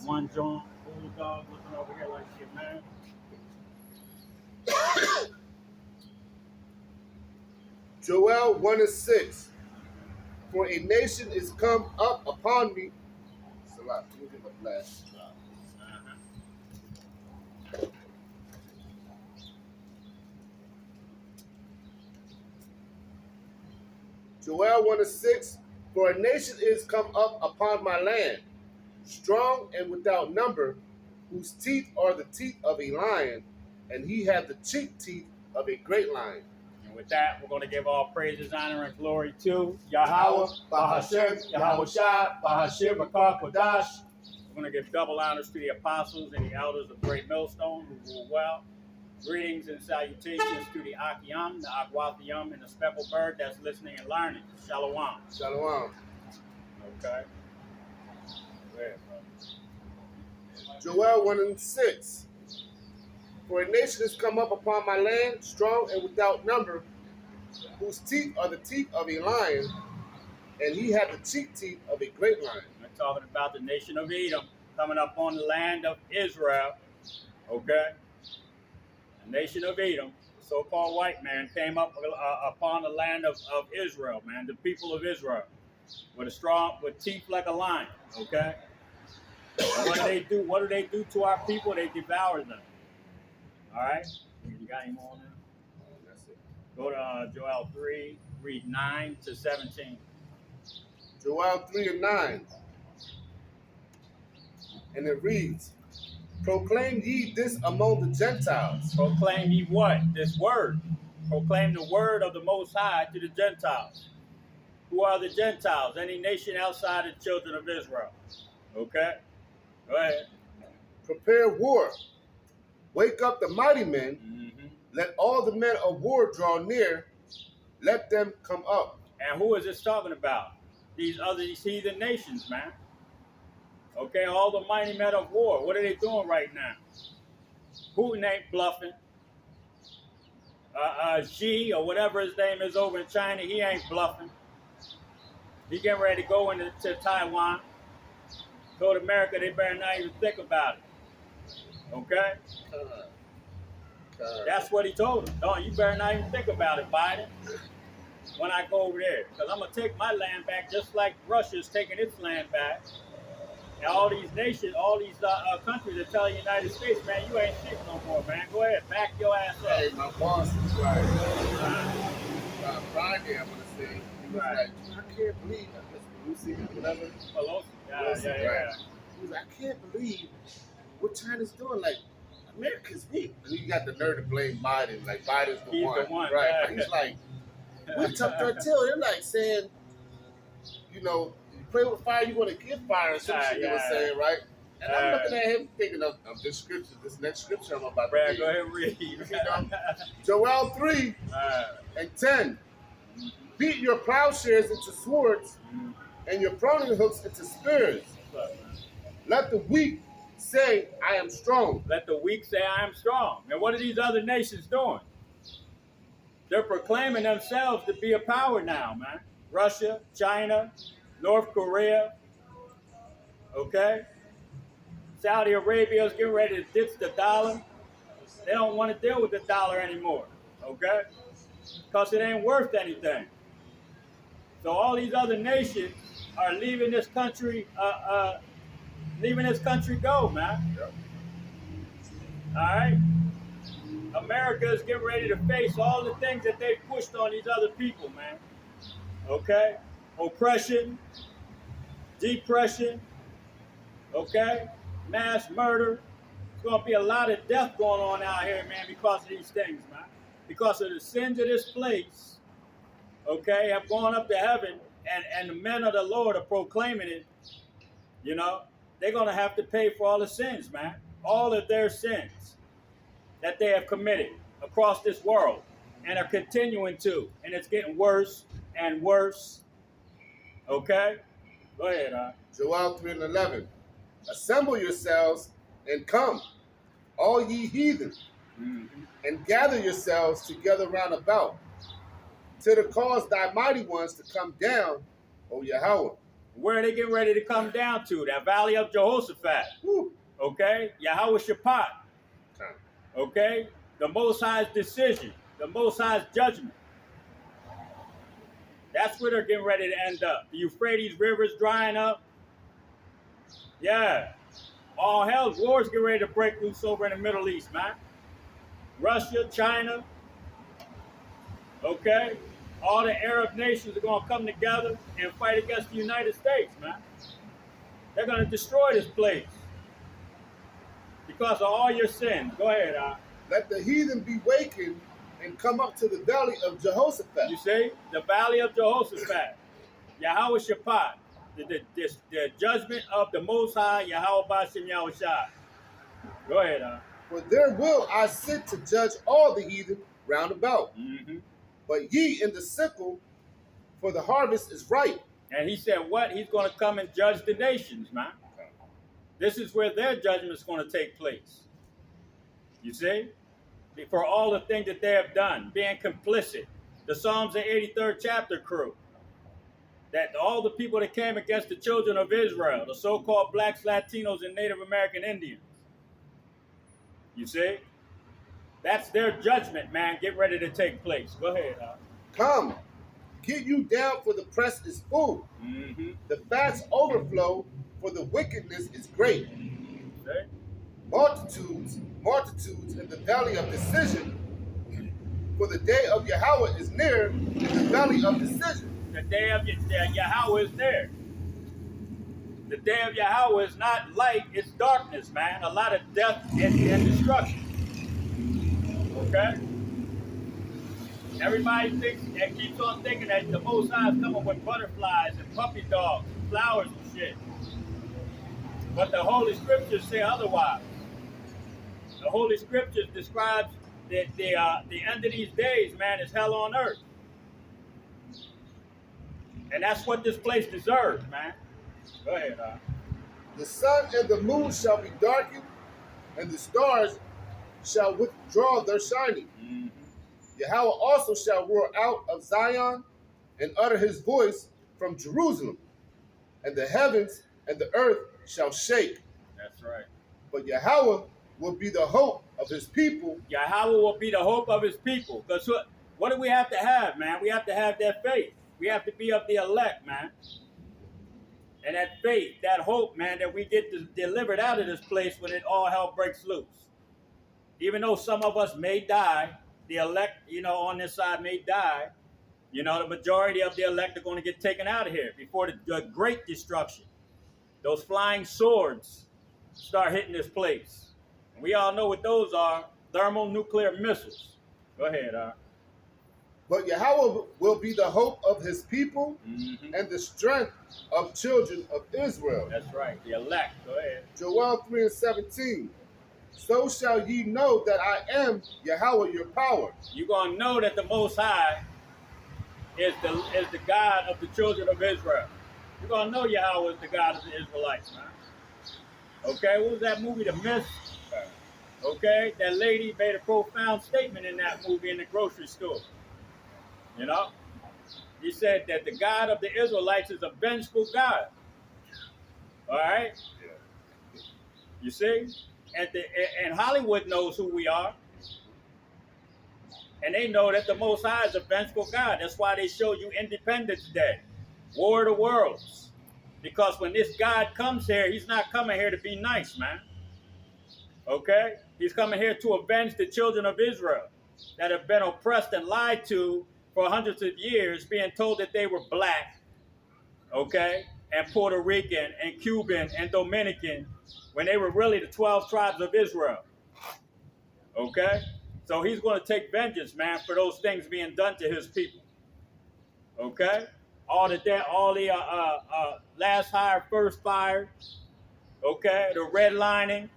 one John bulldog looking over here like shit, man. Joel 1:6. For a nation is come up upon me. Salah, let me get my flash. Joel 1:6. For a nation is come up upon my land, strong and without number, whose teeth are the teeth of a lion, and he hath the cheek teeth of a great lion. And with that, we're going to give all praises, honor, and glory to Yahweh, Bahashem, Yahweh Shai, Bahashem, Makar Kodash. We're going to give double honors to the apostles and the elders of Great Millstone who rule well. Greetings and salutations to the Akiyam, the Akwathium, and the speckled bird that's listening and learning. Shalom. Shalom. Okay. Go ahead, brother. Joel 1:6. For a nation has come up upon my land, strong and without number, whose teeth are the teeth of a lion, and he hath the cheek teeth of a great lion. We're talking about the nation of Edom coming up on the land of Israel. Okay? The nation of Edom, the so-called white man, came up upon the land of Israel, man, the people of Israel, with teeth like a lion. Okay? What do they do? What do they do to our people? They devour them. All right? You got any more now? That's it. Go to Joel 3, read 9 to 17. Joel 3:9. And it reads, Proclaim ye this among the Gentiles. Proclaim ye what? This word. Proclaim the word of the Most High to the Gentiles. Who are the Gentiles? Any nation outside the children of Israel. Okay? Go ahead. Prepare war. Wake up the mighty men. Mm-hmm. Let all the men of war draw near. Let them come up. And who is this talking about? These heathen nations, man. Okay, all the mighty men of war. What are they doing right now? Putin ain't bluffing. Xi, or whatever his name is over in China, he ain't bluffing. He getting ready to go into Taiwan. Told America they better not even think about it. Okay? That's what he told them. No, you better not even think about it, Biden, when I go over there. Because I'm going to take my land back just like Russia's taking its land back. And all these nations, all these countries are telling the United States, man, you ain't shit no more, man. Go ahead, back your ass up. Hey, my boss was like, Friday, I'm going to say, he was like, I can't believe, I guess Pelosi or whatever. Pelosi, yeah. He was like, I can't believe what China's doing. Like, America's weak. And he got the nerve to blame Biden. Like, Biden's the one. Right. Yeah. But he's like, we took their tail. They're like saying, you know, you play with fire, you're going to get fire. Or some shit they were saying, right? And I'm looking at him thinking of this scripture, this next scripture I'm about to read. Go ahead and read. You know, Joel 3 and 10. Beat your plowshares into swords and your pruning hooks into spears. Let the weak say, I am strong. Let the weak say, I am strong. And what are these other nations doing? They're proclaiming themselves to be a power now, man. Russia, China, North Korea, okay? Saudi Arabia is getting ready to ditch the dollar. They don't want to deal with the dollar anymore, okay? Because it ain't worth anything. So all these other nations are leaving this country, go, man. Yep. All right? America is getting ready to face all the things that they pushed on these other people, man. Okay? Oppression, depression, okay? Mass murder. There's going to be a lot of death going on out here, man, because of these things, man. Because of the sins of this place, okay, have gone up to heaven, and the men of the Lord are proclaiming it, you know. They're going to have to pay for all the sins, man. All of their sins that they have committed across this world and are continuing to. And it's getting worse and worse. Okay? Go ahead, Joel 3 and 11. Assemble yourselves and come, all ye heathen, and gather yourselves together round about, till to cause thy mighty ones to come down, O Yahweh. Where are they getting ready to come down to? That valley of Jehoshaphat. Woo. Okay? Yahweh Shaphat. Time. Okay? The Most High's decision. The Most High's judgment. That's where they're getting ready to end up. The Euphrates River's drying up. Yeah. All hell's wars get ready to break loose over in the Middle East, man. Russia, China. Okay? All the Arab nations are going to come together and fight against the United States, man. They're going to destroy this place because of all your sins. Go ahead, Let the heathen be wakened and come up to the valley of Jehoshaphat. You see? The valley of Jehoshaphat. Yahweh Shaphat. The judgment of the Most High, Yahweh Bashem Yahweh Shai. Go ahead, For there will I sit to judge all the heathen round about. Mm-hmm. But ye in the sickle, for the harvest is ripe. And he said what? He's going to come and judge the nations, man. This is where their judgment is going to take place. You see? For all the things that they have done, being complicit. The Psalms, the 83rd chapter crew. That all the people that came against the children of Israel, the so-called blacks, Latinos, and Native American Indians. You see? That's their judgment, man. Get ready to take place. Go ahead, Come, get you down, for the press is full. Mm-hmm. The fats overflow, for the wickedness is great. Okay. Multitudes, multitudes in the valley of decision. For the day of Yahweh is near in the valley of decision. The day of Yahweh is there. The day of Yahweh is not light, it's darkness, man. A lot of death and destruction. Okay? Everybody thinks and keeps on thinking that the Most High is coming with butterflies and puppy dogs and flowers and shit. But the Holy Scriptures say otherwise. The Holy Scriptures describes that the end of these days, man, is hell on earth. And that's what this place deserves, man. Go ahead, The sun and the moon shall be darkened, and the stars shall withdraw their shining. Mm-hmm. Yahweh also shall roar out of Zion and utter his voice from Jerusalem, and the heavens and the earth shall shake. That's right. But Yahweh will be the hope of his people. Yahweh will be the hope of his people. Because what do we have to have, man? We have to have that faith. We have to be of the elect, man. And that faith, that hope, man, that we get delivered out of this place when it all hell breaks loose. Even though some of us may die, the elect, on this side may die, the majority of the elect are going to get taken out of here before the great destruction. Those flying swords start hitting this place. And we all know what those are, thermonuclear missiles. Go ahead, But Yahweh will be the hope of his people, mm-hmm. and the strength of children of Israel. That's right, the elect. Go ahead. Joel 3:17. So shall ye know that I am Yahweh your power. You're going to know that the Most High is the God of the children of Israel. You're going to know Yahweh is the God of the Israelites, man. Okay, what was that movie, The Mist? Okay, that lady made a profound statement in that movie in the grocery store. He said that the God of the Israelites is a vengeful God. All right? You see? And Hollywood knows who we are. And they know that the Most High is a vengeful God. That's why they show you Independence Day, War of the Worlds. Because when this God comes here, he's not coming here to be nice, man. Okay? He's coming here to avenge the children of Israel that have been oppressed and lied to for hundreds of years, being told that they were black, okay, and Puerto Rican and Cuban and Dominican, when they were really the 12 tribes of Israel. Okay? So he's going to take vengeance, man, for those things being done to his people. Okay? All the last hire, first fire. Okay? The redlining.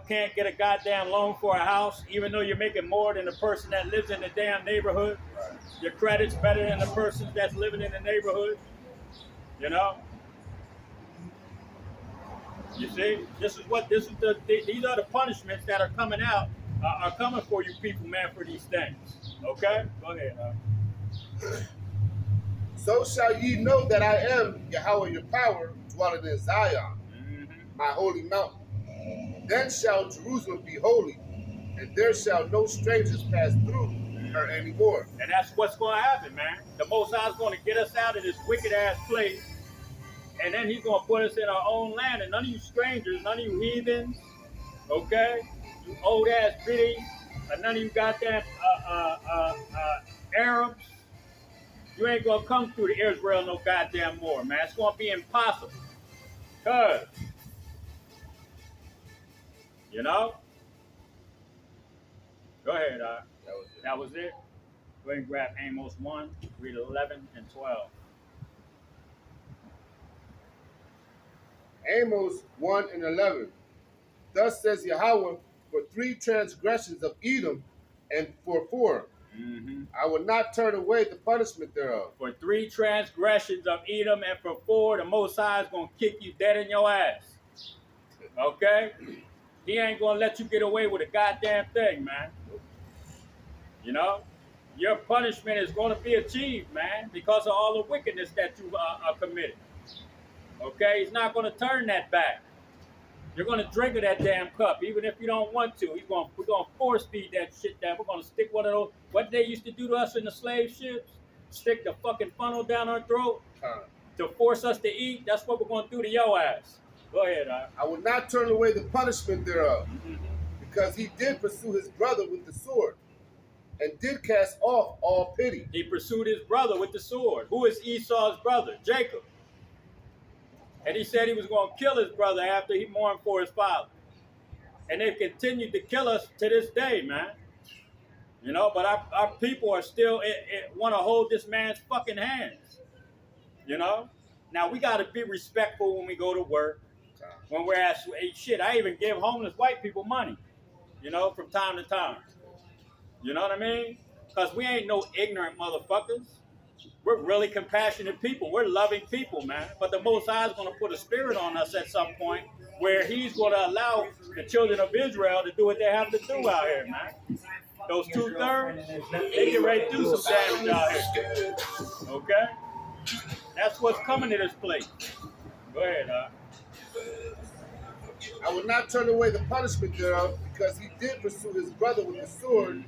Can't get a goddamn loan for a house, even though you're making more than the person that lives in the damn neighborhood. Right. Your credit's better than the person that's living in the neighborhood. You see, these are the punishments that are coming out, are coming for you people, man, for these things. Okay? Go ahead. So shall ye know that I am Yahweh your power, dwelling in Zion, my holy mountain. Then shall Jerusalem be holy, and there shall no strangers pass through her anymore. And that's what's going to happen, man. The Most High is going to get us out of this wicked-ass place, and then he's going to put us in our own land, and none of you strangers, none of you heathens, okay? You old-ass biddies, and none of you goddamn Arabs, you ain't going to come through to Israel no goddamn more, man. It's going to be impossible. Because, you know? Go ahead, That was it. Go ahead and grab Amos 1, read 11 and 12. Amos 1 and 11. Thus says Yahweh, for 3 transgressions of Edom, and for 4, I will not turn away the punishment thereof. For 3 transgressions of Edom, and for 4, the Most High is going to kick you dead in your ass. Okay? He ain't going to let you get away with a goddamn thing, man. You know? Your punishment is going to be achieved, man, because of all the wickedness that you committed. Okay? He's not going to turn that back. You're going to drink of that damn cup, even if you don't want to. We're going to force feed that shit down. We're going to stick one of those, what they used to do to us in the slave ships, stick the fucking funnel down our throat to force us to eat. That's what we're going to do to your ass. Go ahead, I will not turn away the punishment thereof, because he did pursue his brother with the sword, and did cast off all pity. He pursued his brother with the sword. Who is Esau's brother? Jacob. And he said he was going to kill his brother after he mourned for his father. And they've continued to kill us to this day, man. You know, but our people are still want to hold this man's fucking hands. You know? Now, we got to be respectful when we go to work. When we're asked, hey, shit, I even give homeless white people money, you know, from time to time. You know what I mean? Because we ain't no ignorant motherfuckers. We're really compassionate people. We're loving people, man. But the Most High is going to put a spirit on us at some point where he's going to allow the children of Israel to do what they have to do out here, man. Those 2/3, they get ready to do some damage out here. Okay? That's what's coming to this place. Go ahead, I will not turn away the punishment thereof, because he did pursue his brother with the sword,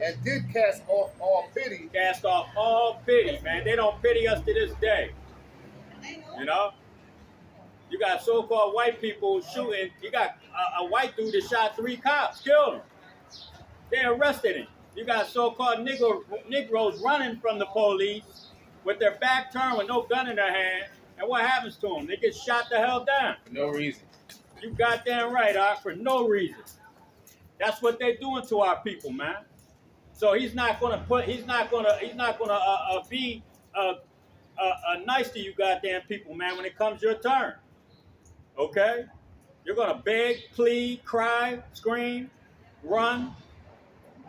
and did cast off all pity. Cast off all pity, man. They don't pity us to this day. You know? You got so-called white people shooting. You got a white dude that shot 3 cops, killed him. They arrested him. You got so-called Negroes running from the police with their back turned with no gun in their hand. And what happens to them? They get shot the hell down. For no reason. You goddamn right, for no reason. That's what they're doing to our people, man. So he's not gonna be nice to you goddamn people, man, when it comes your turn. Okay? You're gonna beg, plead, cry, scream, run.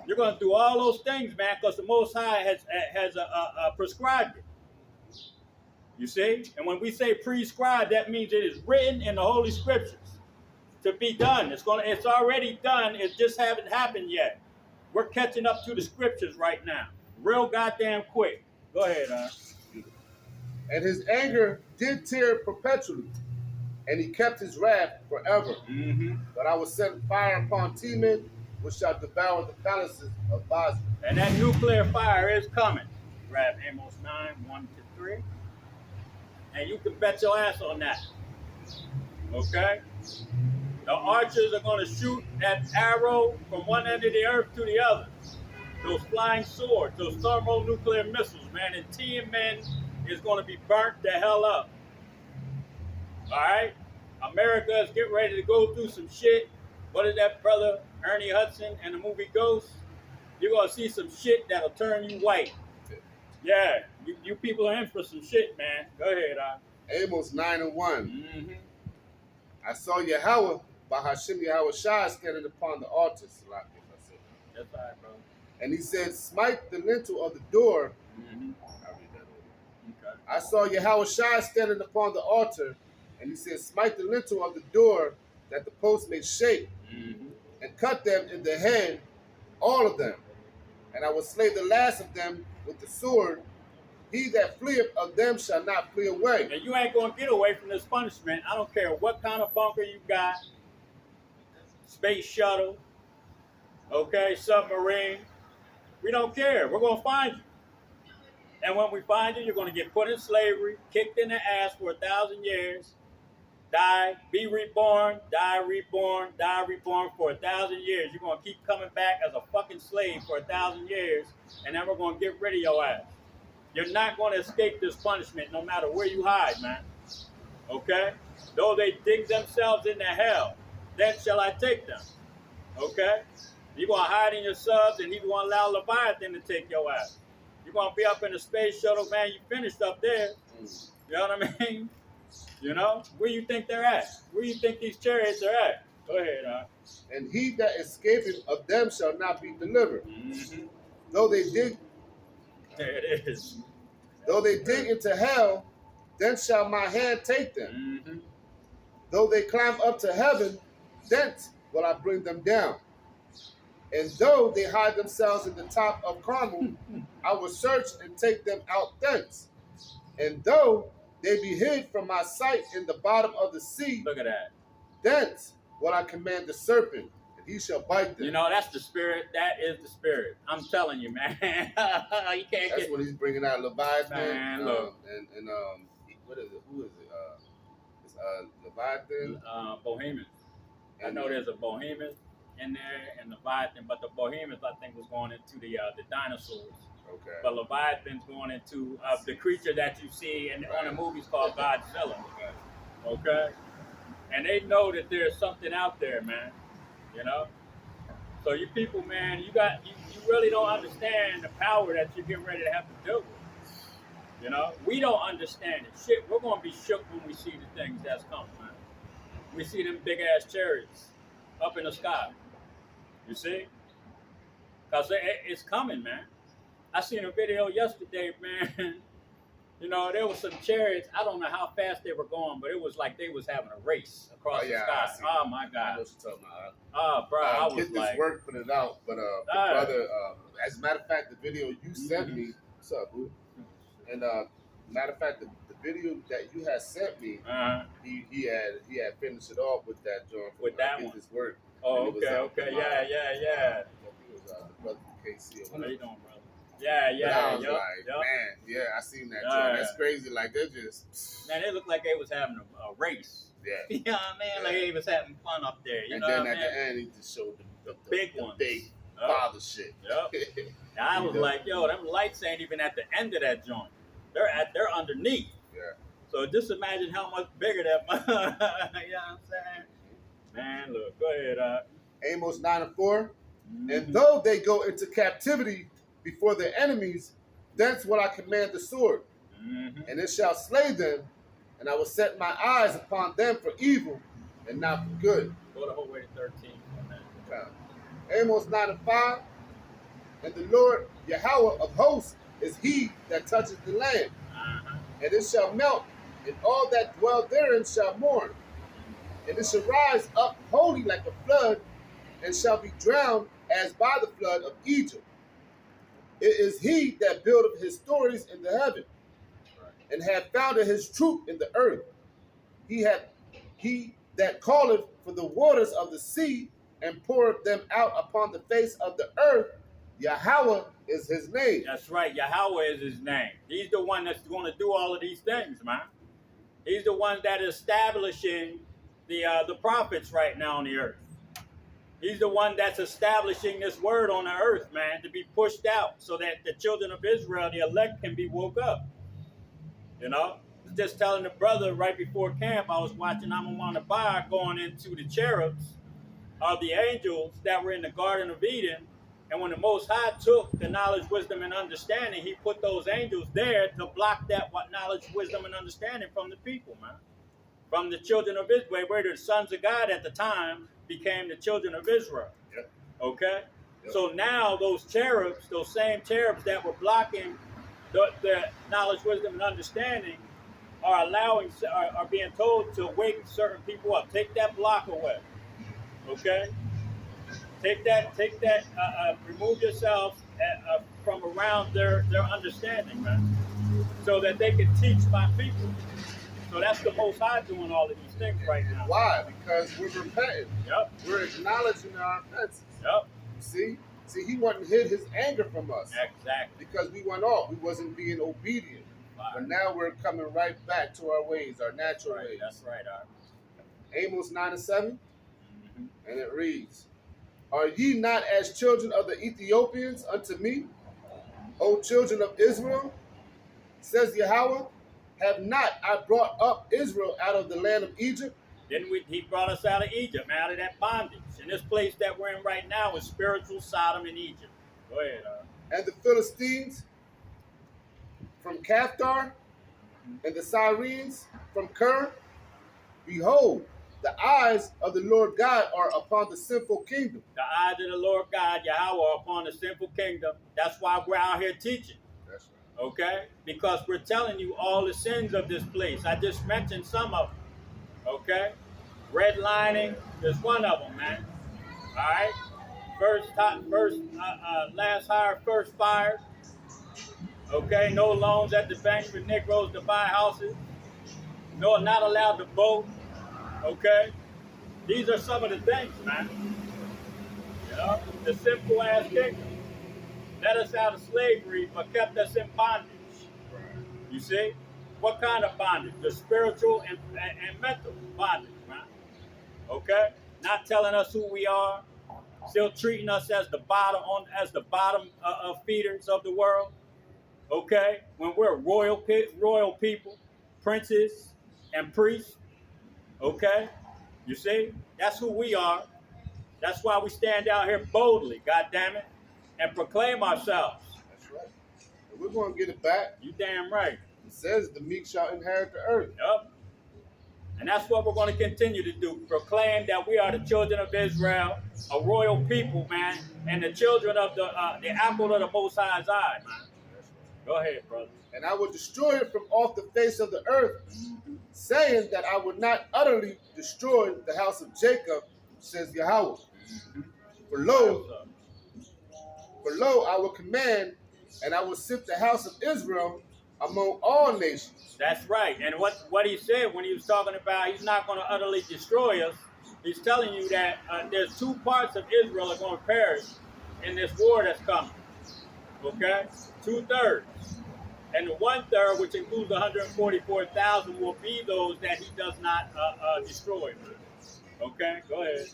You're gonna do all those things, man, because the Most High has prescribed it. You see? And when we say prescribed, that means it is written in the Holy Scriptures to be done. It's already done. It just haven't happened yet. We're catching up to the Scriptures right now, real goddamn quick. Go ahead, And his anger did tear perpetually, and he kept his wrath forever. But I will send fire upon Teman, which shall devour the palaces of Basra. And that nuclear fire is coming. Grab Amos 9, 1-3. And you can bet your ass on that. Okay? The archers are going to shoot that arrow from one end of the earth to the other. Those flying swords, those thermonuclear missiles, man. And Teman is going to be burnt the hell up. All right? America is getting ready to go through some shit. What is that, brother Ernie Hudson and the movie Ghost? You're going to see some shit that'll turn you white. Yeah, you people are in for some shit, man. Go ahead, Amos 9 and 1. I saw Yahweh by Hashem Yahweh Shai standing upon the altar. That's all right, bro. And he said, smite the lintel of the door. I'll read that over. Okay. I saw Yahweh Shai standing upon the altar, and he said, smite the lintel of the door, that the post may shake, and cut them in the head, all of them. And I will slay the last of them with the sword. he that fleeth of them shall not flee away. And you ain't going to get away from this punishment. I don't care what kind of bunker you got, space shuttle, okay, submarine. We don't care. We're going to find you. And when we find you, you're going to get put in slavery, kicked in the ass for 1,000 years, die, be reborn, die reborn, die reborn for 1,000 years. You're going to keep coming back as a fucking slave for 1,000 years, and then we're going to get rid of your ass. You're not going to escape this punishment no matter where you hide, man. Okay? Though they dig themselves into hell, then shall I take them. Okay? You're going to hide in your subs, and he's going to allow Leviathan to take your ass. You're going to be up in the space shuttle, man. You finished up there. You know what I mean? You know? Where you think they're at? Where you think these chariots are at? Go ahead, And he that escapeth of them shall not be delivered. Mm-hmm. Though they dig There it is. Though they dig into hell, then shall my hand take them. Mm-hmm. Though they climb up to heaven, thence will I bring them down. And though they hide themselves in the top of Carmel, I will search and take them out thence. And though they be hid from my sight in the bottom of the sea, Look at that. thence will I command the serpent, and he shall bite them. You know, that's the spirit. That is the spirit. I'm telling you, man. You can't That's get. when he's bringing out Leviathan. Man, look. And what is it? Who is it? It's Leviathan. Bohemians. I know there's a Bohemian in there and Leviathan, but the Bohemians I think was going into the dinosaurs. Okay. But Leviathan's going into the creature that you see on the movies called Godzilla. Okay? And they know that there's something out there, man. You know? So you people, man, you really don't understand the power that you're getting ready to have to deal with. You know? We don't understand it. Shit, we're going to be shook when we see the things that's coming, man. We see them big ass chariots up in the sky. You see? Because it's coming, man. I seen a video yesterday, man. You know, there was some chariots. I don't know how fast they were going, but it was like they was having a race across the sky. Oh, my God. I know what you're talking about. Oh, bro, I was Get this like... work, put it out. But the brother, as a matter of fact, the video you sent me, what's up, boo? And matter of fact, the video that you had sent me, he had finished it off with that joint. With that one. This work. Oh, okay. Yeah. I think it was the brother from KC. How you doing, brother? Yeah. I was man, I seen that joint. That's crazy. Like, they're just... Man, it looked like they was having a race. Yeah. You know what I mean? Like they was having fun up there. You and know then what at the end, he just showed the big ones. Big father shit. Yep. And I was like, yo, them lights ain't even at the end of that joint. They're underneath. Yeah. So just imagine how much bigger that. You know what I'm saying? Man, look, go ahead. Amos 9:4. And though they go into captivity before their enemies, thence will I command the sword, and it shall slay them, and I will set my eyes upon them for evil and not for good. Go the whole way to 13. Amos 9:5. And the Lord Yahweh of hosts is he that touches the land, and it shall melt, and all that dwell therein shall mourn. And it shall rise up wholly like a flood, and shall be drowned as by the flood of Egypt. It is he that buildeth his stories in the heaven, and hath founded his troop in the earth. He that calleth for the waters of the sea, and poureth them out upon the face of the earth. Yahweh is his name. That's right. Yahweh is his name. He's the one that's going to do all of these things, man. He's the one that is establishing the prophets right now on the earth. He's the one that's establishing this word on the earth, man, to be pushed out so that the children of Israel, the elect, can be woke up. You know? I was just telling the brother right before camp, I was watching Amon Bar going into the cherubs, or the angels that were in the Garden of Eden. And when the Most High took the knowledge, wisdom, and understanding, he put those angels there to block that knowledge, wisdom, and understanding from the people, man. From the children of Israel, where the sons of God at the time became the children of Israel. Yep. Okay? Yep. So now those cherubs, those same cherubs that were blocking the knowledge, wisdom, and understanding are being told to wake certain people up. Take that block away. Okay? Take that, remove yourself from around their understanding, man, so that they can teach my people. So that's the Most High doing all of these things right now. Why? Because we're repenting. Yep. We're acknowledging our offenses. Yep. You see? See, he wasn't hid his anger from us. Exactly. Because we went off. We wasn't being obedient. Right. But now we're coming right back to our ways, our natural Right. ways. That's right. Amos 9:7, Mm-hmm. and it reads, Are ye not as children of the Ethiopians unto me, O children of Israel? Says Yahweh, have not I brought up Israel out of the land of Egypt? Then he brought us out of Egypt, out of that bondage. And this place that we're in right now is spiritual Sodom in Egypt. Go ahead. And the Philistines from Caphtor, and the Syrians from Ker? Behold, the eyes of the Lord God are upon the sinful kingdom. The eyes of the Lord God, Yahweh, are upon the sinful kingdom. That's why we're out here teaching. That's right. Okay? Because we're telling you all the sins of this place. I just mentioned some of them. Okay? Redlining is one of them, man. All right? Last hired, first fired. Okay? No loans at the bank for Negroes to buy houses. No, not allowed to vote. Okay? These are some of the things, man. You know? The sinful ass kingdom. Let us out of slavery, but kept us in bondage. You see? What kind of bondage? The spiritual and mental bondage, man. Okay? Not telling us who we are, still treating us as the bottom feeders of the world. Okay? When we're royal people, princes and priests. Okay? You see? That's who we are. That's why we stand out here boldly, God damn it, and proclaim ourselves. That's right. And we're going to get it back. You damn right. It says the meek shall inherit the earth. Yep. And that's what we're going to continue to do. Proclaim that we are the children of Israel, a royal people, man, and the children of the apple of the Most High's eye, man. Go ahead, brother. And I will destroy it from off the face of the earth, saying that I would not utterly destroy the house of Jacob, says Yahweh. For lo, I will command, and I will set the house of Israel among all nations. That's right. And what he said when he was talking about he's not going to utterly destroy us, he's telling you that there's two parts of Israel are going to perish in this war that's coming. Okay? 2/3. And the 1/3, which includes 144,000, will be those that he does not destroy. Okay? Go ahead.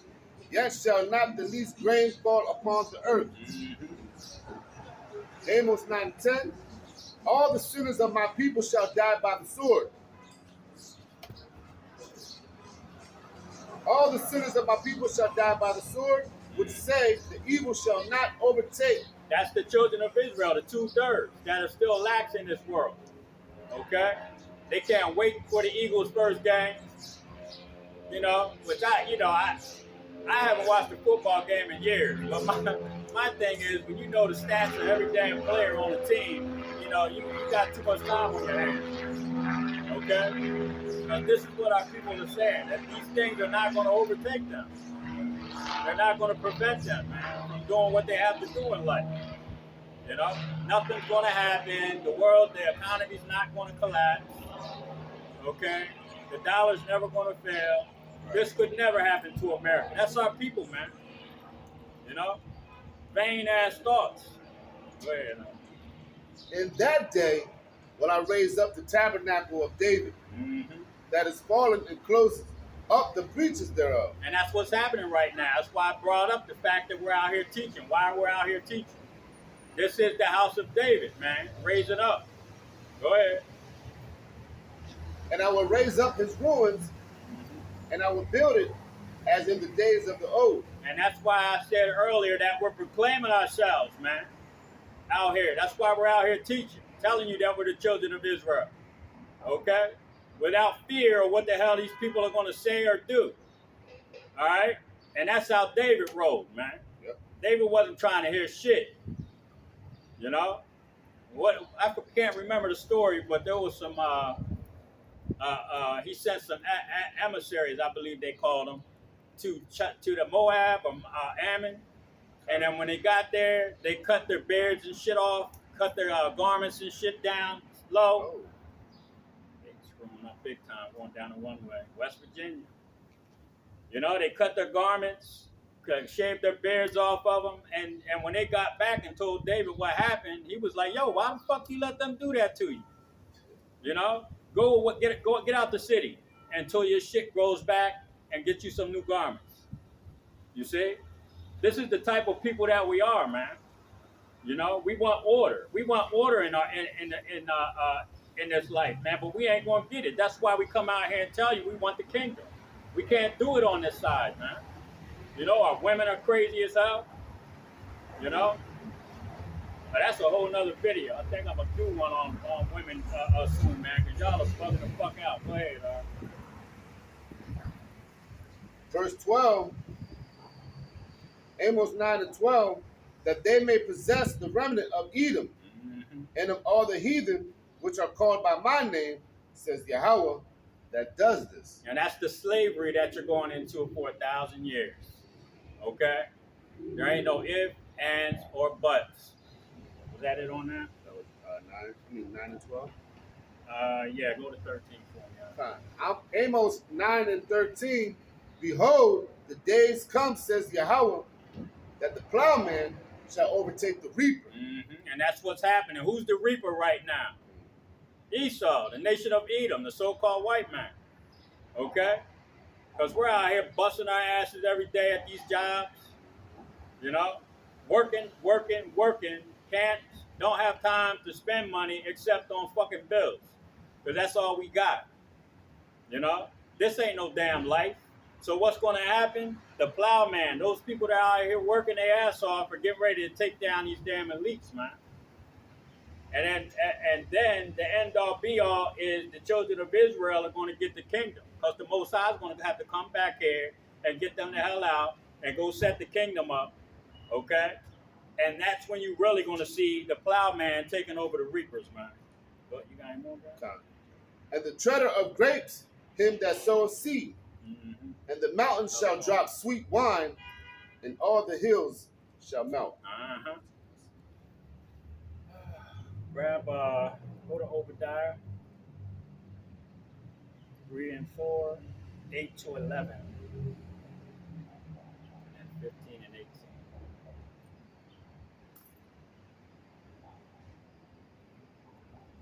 Yet shall not the least grain fall upon the earth. Amos 9:10. All the sinners of my people shall die by the sword. All the sinners of my people shall die by the sword, which say the evil shall not overtake. That's the children of Israel, the 2/3 that are still lax in this world. Okay? They can't wait for the Eagles' first game. You know, which I haven't watched a football game in years. But my thing is, when you know the stats of every damn player on the team, you know, you got too much time on your hands. Okay? This is what our people are saying, that these things are not going to overtake them. They're not going to prevent them, man, from doing what they have to do in life. You know? Nothing's going to happen. The economy's not going to collapse. Okay? The dollar's never going to fail. This could never happen to America. That's our people, man. You know? Vain ass thoughts. Go ahead. In that day will I raise up the tabernacle of David, that is fallen and closes up the breaches thereof. And that's what's happening right now. That's why I brought up the fact that we're out here teaching. Why we're out here teaching. This is the house of David, man. Raise it up. Go ahead. And I will raise up his ruins, and I will build it as in the days of the old. And that's why I said earlier that we're proclaiming ourselves, man, out here. That's why we're out here teaching, telling you that we're the children of Israel. Okay? Without fear of what the hell these people are going to say or do. All right? And that's how David rolled, man. Yep. David wasn't trying to hear shit. You know? I can't remember the story, but there was some, he sent some emissaries, I believe they called them, to the Moab or Ammon, And then when they got there, they cut their beards and shit off, cut their garments and shit down low. Oh. They screwing up big time, going down the one way. West Virginia. You know, they cut their garments, shaved their beards off of them, and when they got back and told David what happened, he was like, "Yo, why the fuck you let them do that to you? You know, go get out the city until your shit grows back and get you some new garments." You see, this is the type of people that we are, man. You know, we want order. We want order in this life, man. But we ain't gonna get it. That's why we come out here and tell you we want the kingdom. We can't do it on this side, man. You know, our women are crazy as hell. You know, but that's a whole nother video. I think I'm gonna do one on women soon, man. Cause y'all are bugging the fuck out. Go ahead. Verse 12, Amos 9 and 12, that they may possess the remnant of Edom and of all the heathen which are called by my name, says Yahweh, that does this. And that's the slavery that you're going into for 1,000 years. Okay? There ain't no ifs, ands, or buts. Was that it on that? That was 9 and 12? Yeah, go to 13 for me. Fine. Amos 9 and 13, behold, the days come, says Yahweh, that the plowman shall overtake the reaper. And that's what's happening. Who's the reaper right now? Esau, the nation of Edom, the so-called white man. Okay? Because we're out here busting our asses every day at these jobs. You know? Working. Don't have time to spend money except on fucking bills. Because that's all we got. You know? This ain't no damn life. So what's going to happen? The plowman, those people that are out here working their ass off are getting ready to take down these damn elites, man. And then the end all be all is the children of Israel are going to get the kingdom. Because the Most High is going to have to come back here and get them the hell out and go set the kingdom up. Okay? And that's when you're really going to see the plowman taking over the reapers, man. But you got any more, guys? And the treader of grapes, him that soweth seed. And the mountains shall drop sweet wine, and all the hills shall melt. Grab, go to Obadiah 3 and 4, 8 to 11, and 15 and 18.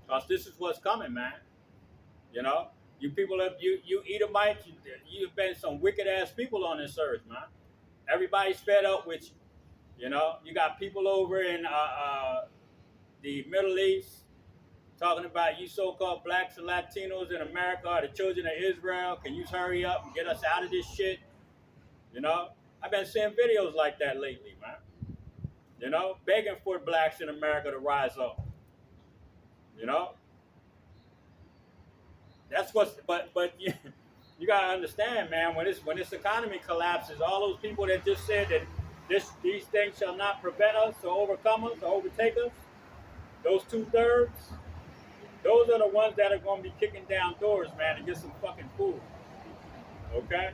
Because this is what's coming, man. You know? You people, you Edomites, you've been some wicked ass people on this earth, man. Everybody's fed up with you. You know, you got people over in the Middle East talking about you so-called blacks and Latinos in America are the children of Israel. Can you hurry up and get us out of this shit? You know, I've been seeing videos like that lately, man. You know, begging for blacks in America to rise up. You know. That's what's, but you gotta understand, man. When this economy collapses, all those people that just said that these things shall not prevent us or overcome us or overtake us, those 2/3, those are the ones that are gonna be kicking down doors, man, to get some fucking food. Okay,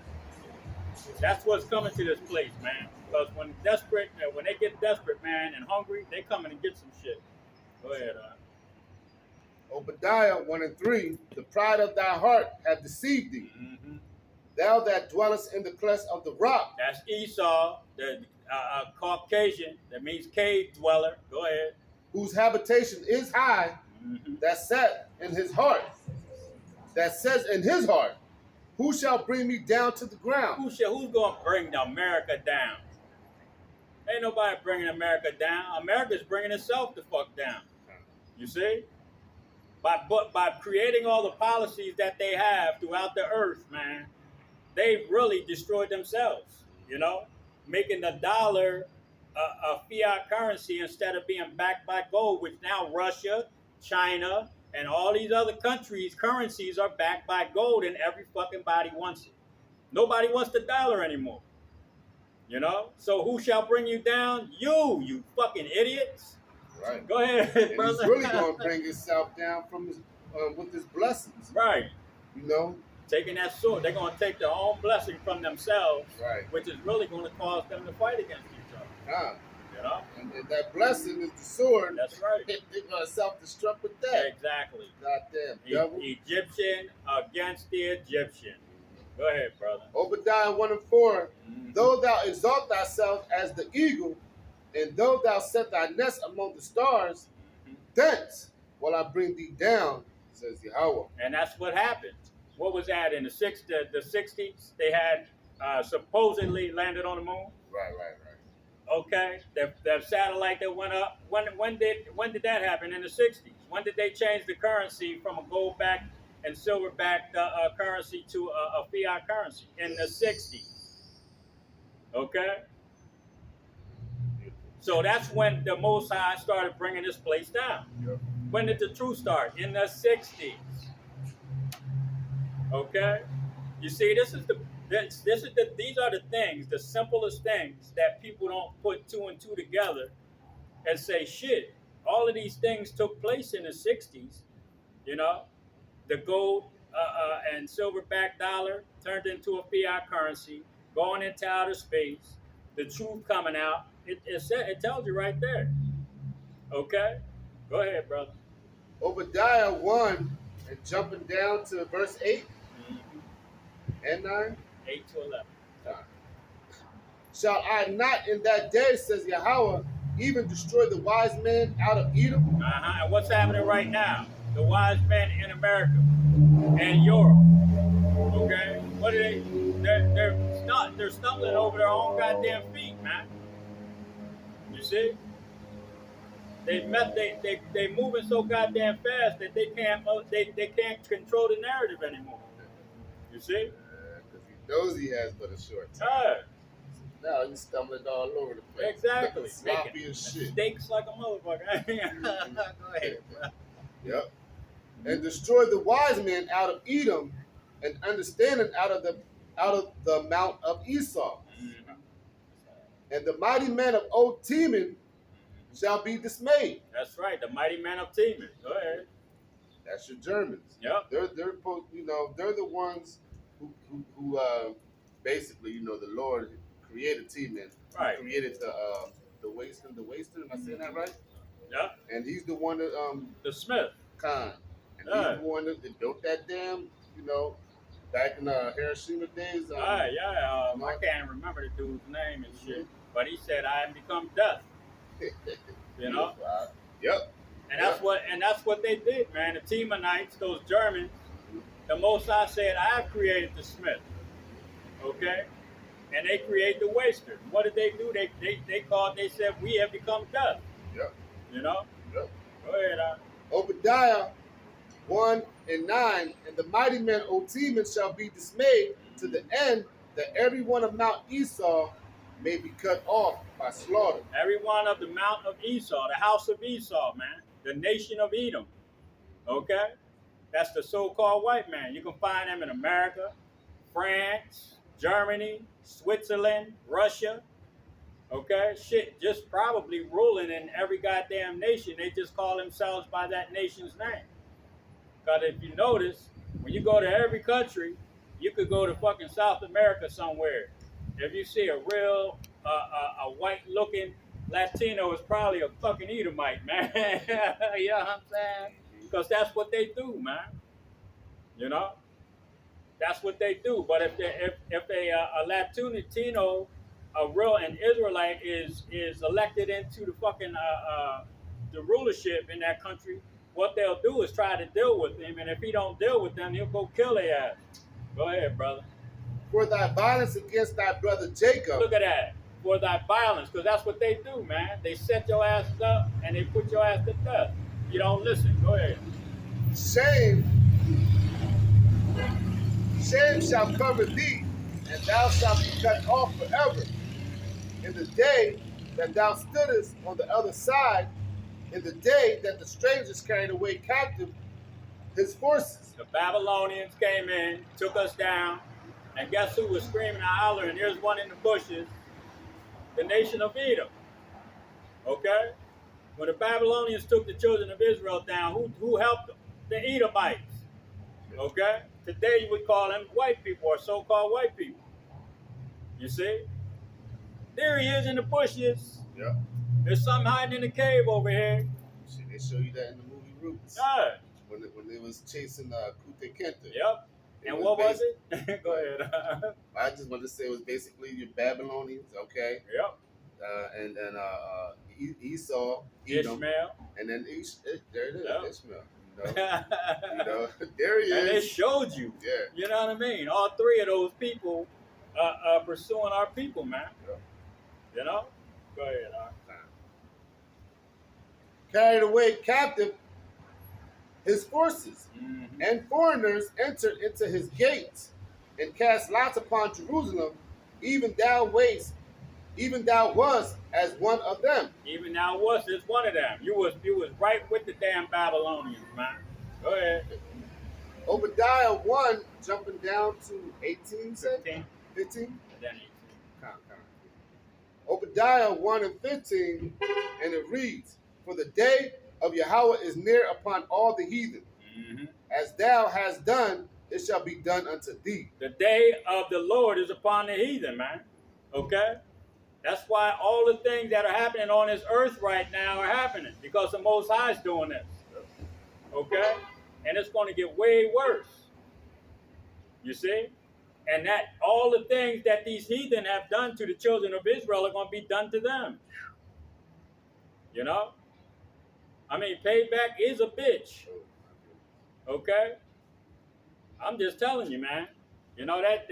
that's what's coming to this place, man. Because when they get desperate, man, and hungry, they come in and get some shit. Go ahead, Obadiah 1 and 3, the pride of thy heart hath deceived thee. Thou that dwellest in the cleft of the rock. That's Esau, the Caucasian, that means cave dweller. Go ahead. Whose habitation is high, that sat in his heart, that says in his heart, who shall bring me down to the ground? Who's going to bring America down? Ain't nobody bringing America down. America's bringing itself the fuck down. You see? By creating all the policies that they have throughout the earth, man, they really destroyed themselves, you know, making the dollar a fiat currency instead of being backed by gold, which now Russia, China, and all these other countries' currencies are backed by gold, and every fucking body wants it. Nobody wants the dollar anymore, you know? So who shall bring you down? You fucking idiots. Right. Go ahead, and brother. He's really going to bring himself down from his, with his blessings. Right. You know? Taking that sword. They're going to take their own blessing from themselves, right, which is really going to cause them to fight against each other. God. You know? And that blessing is the sword. That's right. They're going to self-destruct with that. Exactly. Goddamn devil. Egyptian against the Egyptian. Go ahead, brother. Obadiah 1 and 4. Mhm. Though thou exalt thyself as the eagle, and though thou set thy nest among the stars, thence will I bring thee down, says Yahweh. And that's what happened. What was that in the 60s? They had supposedly landed on the moon. Right. Okay, the satellite that went up. When did that happen? In the 60s. When did they change the currency from a gold backed and silver backed currency to a fiat currency? In the 60s. Okay, so that's when the Most High started bringing this place down. Yep. When did the truth start? In the 60s. Okay, you see, these are the things, the simplest things that people don't put two and two together and say, shit, all of these things took place in the 60s. You know, the gold and silver-backed dollar turned into a fiat currency, going into outer space, the truth coming out. It tells you right there. Okay, go ahead, brother. Obadiah 1 and jumping down to verse 8 and 9. 8 to 11. Shall I not in that day, says Yahweh, even destroy the wise men out of Edom? And what's happening right now? The wise men in America and Europe. Okay, what are they? They're stumbling over their own goddamn feet, man. You see? They moving so goddamn fast that they can't control the narrative anymore. You see? Because he knows he has but a short time. Right. Now he's stumbling all over the place. Exactly. Looking sloppy as shit. Mistakes like a motherfucker. Go ahead, bro. Yep. And destroy the wise men out of Edom, and understanding out of the mount of Esau. Mm-hmm. And the mighty men of old Teman shall be dismayed. That's right. The mighty men of Teman. Go ahead. That's your Germans. Yep. They're they're the ones who basically, the Lord created Teman. Right. Created the waster. Am I saying that right? Yeah. And he's the one that the Smith. Khan. And he's the one that built that dam, back in Hiroshima days. I can't remember the dude's name and shit. But he said, I am become death. You know? Yep. And that's what they did, man. The Temanites, those Germans, the Most High said, I have created the Smith. Okay? And they create the waster. What did they do? They said, we have become death. Yep. You know? Yep. Go ahead, Obadiah 1 and 9, and the mighty men of Teman shall be dismayed to the end that every one of Mount Esau may be cut off by slaughter. Every one of the Mount of Esau, the house of Esau, man, the nation of Edom. Okay? That's the so-called white man. You can find them in America, France, Germany, Switzerland, Russia. Okay? Shit, just probably ruling in every goddamn nation. They just call themselves by that nation's name. Because if you notice, when you go to every country, you could go to fucking South America somewhere. If you see a real, a white-looking Latino, it's probably a fucking Edomite, man. You know what I'm saying? Because that's what they do, man. You know? That's what they do. But if a Latino, an Israelite is elected into the fucking the rulership in that country, what they'll do is try to deal with him, and if he don't deal with them, he'll go kill their ass. Go ahead, brother. For thy violence against thy brother Jacob. Look at that. For thy violence, because that's what they do, man. They set your ass up and they put your ass to death. You don't listen. Go ahead. Shame shall cover thee, and thou shalt be cut off forever. In the day that thou stoodest on the other side, in the day that the strangers carried away captive his forces. The Babylonians came in, took us down, and guess who was screaming and hollering? There's one in the bushes. The nation of Edom. Okay? When the Babylonians took the children of Israel down, who helped them? The Edomites. Okay? Today you would call them white people or so-called white people. You see? There he is in the bushes. Yeah. There's something hiding in the cave over here. Shit, they show you that in the movie Roots. Yeah. When they was chasing Kute Kente. Yep. And what was it? Go ahead. I just wanted to say it was basically your Babylonians, okay? Yep. And Esau, Edom, Ishmael. and then there it is, Yep. Ishmael. You know, there he And it is. showed you. Yeah. You know what I mean? All three of those people pursuing our people, man. Yep. You know? Go ahead. Carried away captive his forces, Mm-hmm. and foreigners entered into his gates, and cast lots upon Jerusalem. Even thou was as one of them. Even now was this one of them. You was right with the damn Babylonians, man. Go ahead. Obadiah 1, jumping down to 18, said? 15. 15? And then 18. Count. Obadiah 1 and 15, and it reads, For the day of Yahweh is near upon all the heathen. Mm-hmm. As thou hast done, it shall be done unto thee. The day of the Lord is upon the heathen, man. Okay? That's why all the things that are happening on this earth right now are happening, because the Most High is doing this. Okay? And it's going to get way worse. You see? And that all the things that these heathen have done to the children of Israel are going to be done to them. You know? I mean, payback is a bitch. Okay? I'm just telling you, man. You know that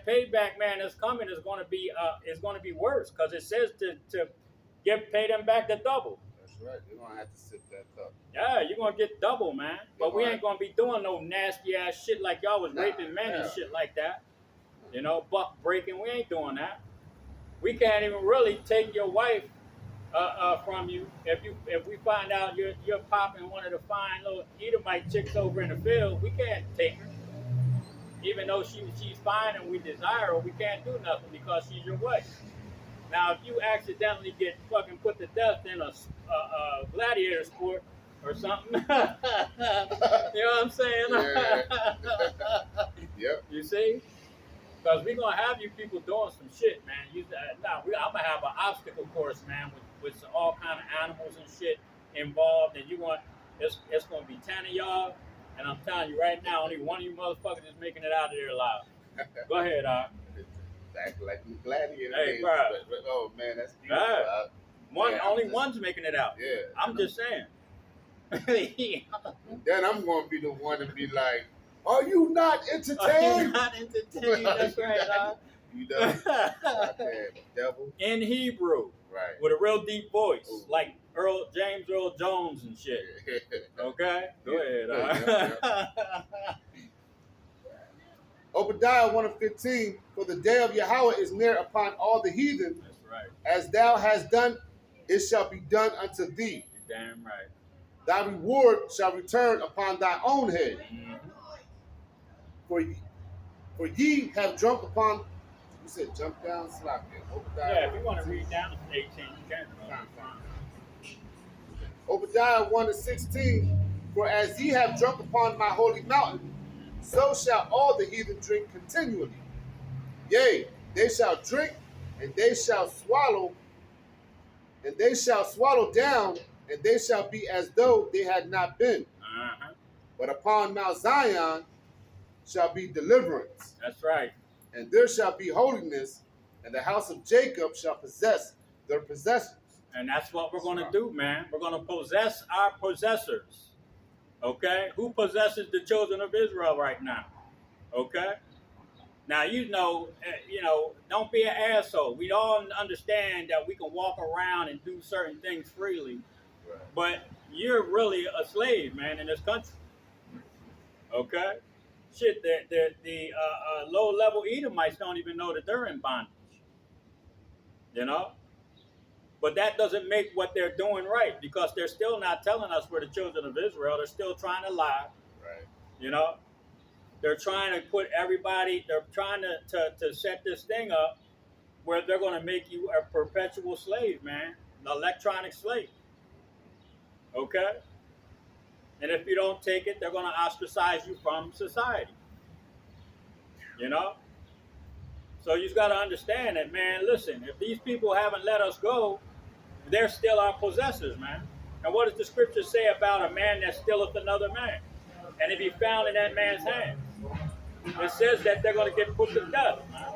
payback, man, that's coming is going to be worse, because it says to pay them back the double. That's right. You're going to have to sip that cup. Yeah, you're going to get double, man. But we ain't going to be doing no nasty ass shit like y'all was raping men and shit like that. You know, buck breaking. We ain't doing that. We can't even really take your wife from you if we find out you're popping one of the fine little Edomite chicks over in the field. We can't take her. Even though she's fine and we desire her, we can't do nothing because she's your wife. Now, if you accidentally get fucking put to death in a gladiator sport or something, you know what I'm saying? Yeah. Yep. You see? Because we're going to have you people doing some shit, man. I'm going to have an obstacle course, man, with all kind of animals and shit involved. And it's going to be 10 of y'all. And I'm telling you right now, only one of you motherfuckers is making it out of there alive. Go ahead, Back like the gladiator Hey, days. bro. But, oh, man, that's beautiful. Only one's making it out. Yeah. I'm just saying. Then I'm going to be the one to be like, are you not You're entertained? not entertained. That's right, You know, goddamn devil. In Hebrew, Right. with a real deep voice, Ooh. like James Earl Jones and shit. Okay? Go ahead. Yeah. Obadiah 1 and 15, For the day of Yahweh is near upon all the heathen. That's right. As thou hast done, it shall be done unto thee. You're damn right. Thy reward shall return upon thy own head. Mm-hmm. For ye have drunk upon, you said jump down, slap it. Yeah, if you want to read down to 18, you can. Obadiah 1 and 16, For as ye have drunk upon my holy mountain, so shall all the heathen drink continually. Yea, they shall drink, and they shall swallow down, and they shall be as though they had not been. Uh-huh. But upon Mount Zion shall be deliverance, That's right. and there shall be holiness, and the house of Jacob shall possess their possessions. And that's what we're going to do, man. We're going to possess our possessors. Okay? Who possesses the children of Israel right now? Okay? Now, don't be an asshole. We all understand that we can walk around and do certain things freely. Right. But you're really a slave, man, in this country. Okay? Shit, the low-level Edomites don't even know that they're in bondage. You know? But that doesn't make what they're doing right, because they're still not telling us we're the children of Israel. They're still trying to lie. Right. You know? They're trying to put everybody, they're trying to set this thing up where they're going to make you a perpetual slave, man. An electronic slave. Okay? And if you don't take it, they're going to ostracize you from society. You know? So you got to understand that, man. Listen, if these people haven't let us go, they're still our possessors, man. And what does the scripture say about a man that stealeth another man? And if he found in that man's hand, it says that they're going to get put to death, man.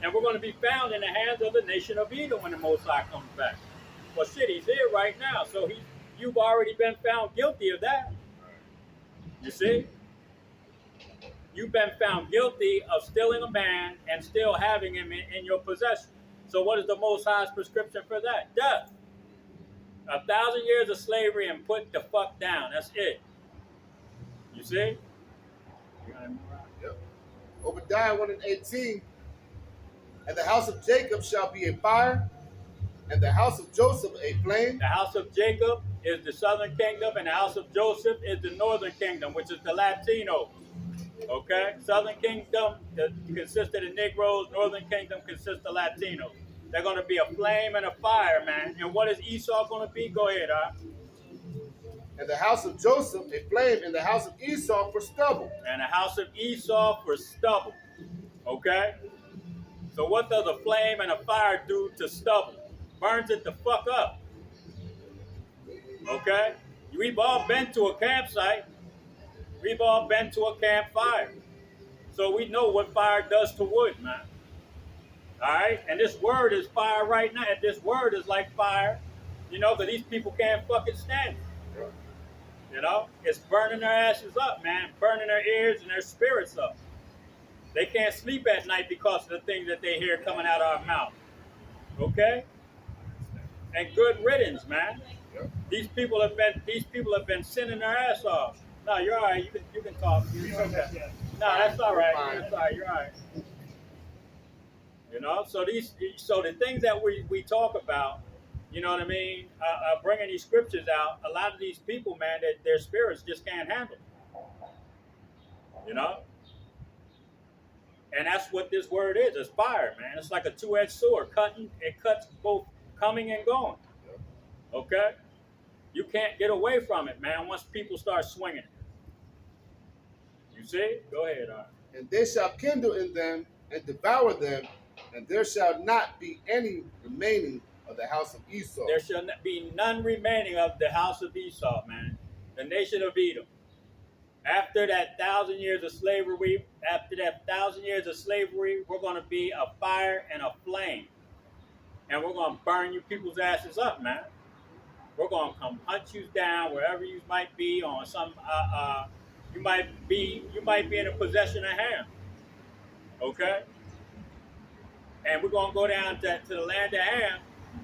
And we're going to be found in the hands of the nation of Edom when the Most High comes back. Well, shit, he's here right now, so you've already been found guilty of that. You see? You've been found guilty of stealing a man and still having him in your possession. So what is the Most High's prescription for that? Death. 1,000 years of slavery and put the fuck down. That's it. You see? Yep. Obadiah 1:18. And the house of Jacob shall be a fire, and the house of Joseph a flame. The house of Jacob is the southern kingdom, and the house of Joseph is the northern kingdom, which is the Latinos. Okay? Southern kingdom consists of the Negroes, northern kingdom consists of Latinos. They're going to be a flame and a fire, man. And what is Esau going to be? Go ahead, And the house of Joseph a flame, and the house of Esau for stubble. And the house of Esau for stubble. Okay? So what does a flame and a fire do to stubble? Burns it the fuck up. Okay? We've all been to a campsite. We've all been to a campfire. So we know what fire does to wood, man. All right? And this word is fire right now. And this word is like fire, you know, because these people can't fucking stand it. You know? It's burning their asses up, man. Burning their ears and their spirits up. They can't sleep at night because of the things that they hear coming out of our mouth. Okay? And good riddance, man. Yep. These people have been sinning their ass off. No, you're all right. You can talk. It's okay. No, that's all right. That's all right. You're all right. You know, so the things that we talk about, you know what I mean, bringing these scriptures out, a lot of these people, man, that their spirits just can't handle. You know? And that's what this word is. It's fire, man. It's like a two-edged sword. It cuts both coming and going. Okay? You can't get away from it, man, once people start swinging it. You see? Go ahead, And they shall kindle in them and devour them, and there shall not be any remaining of the house of Esau. There shall be none remaining of the house of Esau, man. The nation of Edom. After that 1,000 years of slavery, we're going to be a fire and a flame. And we're going to burn you people's asses up, man. We're going to come hunt you down wherever you might be on some, you might be in a possession of Ham. Okay? And we're going to go down to the land of Ham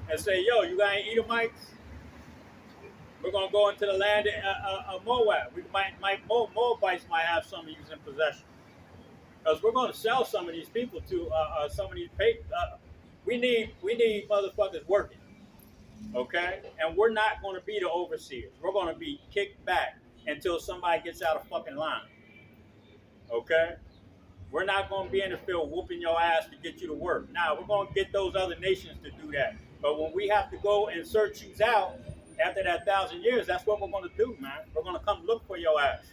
and say, yo, you got any Edomites? We're going to go into the land of Moab. Moabites might have some of you in possession. Because we're going to sell some of these people to some of these people. We need motherfuckers working. Okay? And we're not going to be the overseers. We're going to be kicked back until somebody gets out of fucking line. Okay? We're not going to be in the field whooping your ass to get you to work. Now, we're going to get those other nations to do that. But when we have to go and search you out, after that 1,000 years, that's what we're going to do, man. We're going to come look for your ass.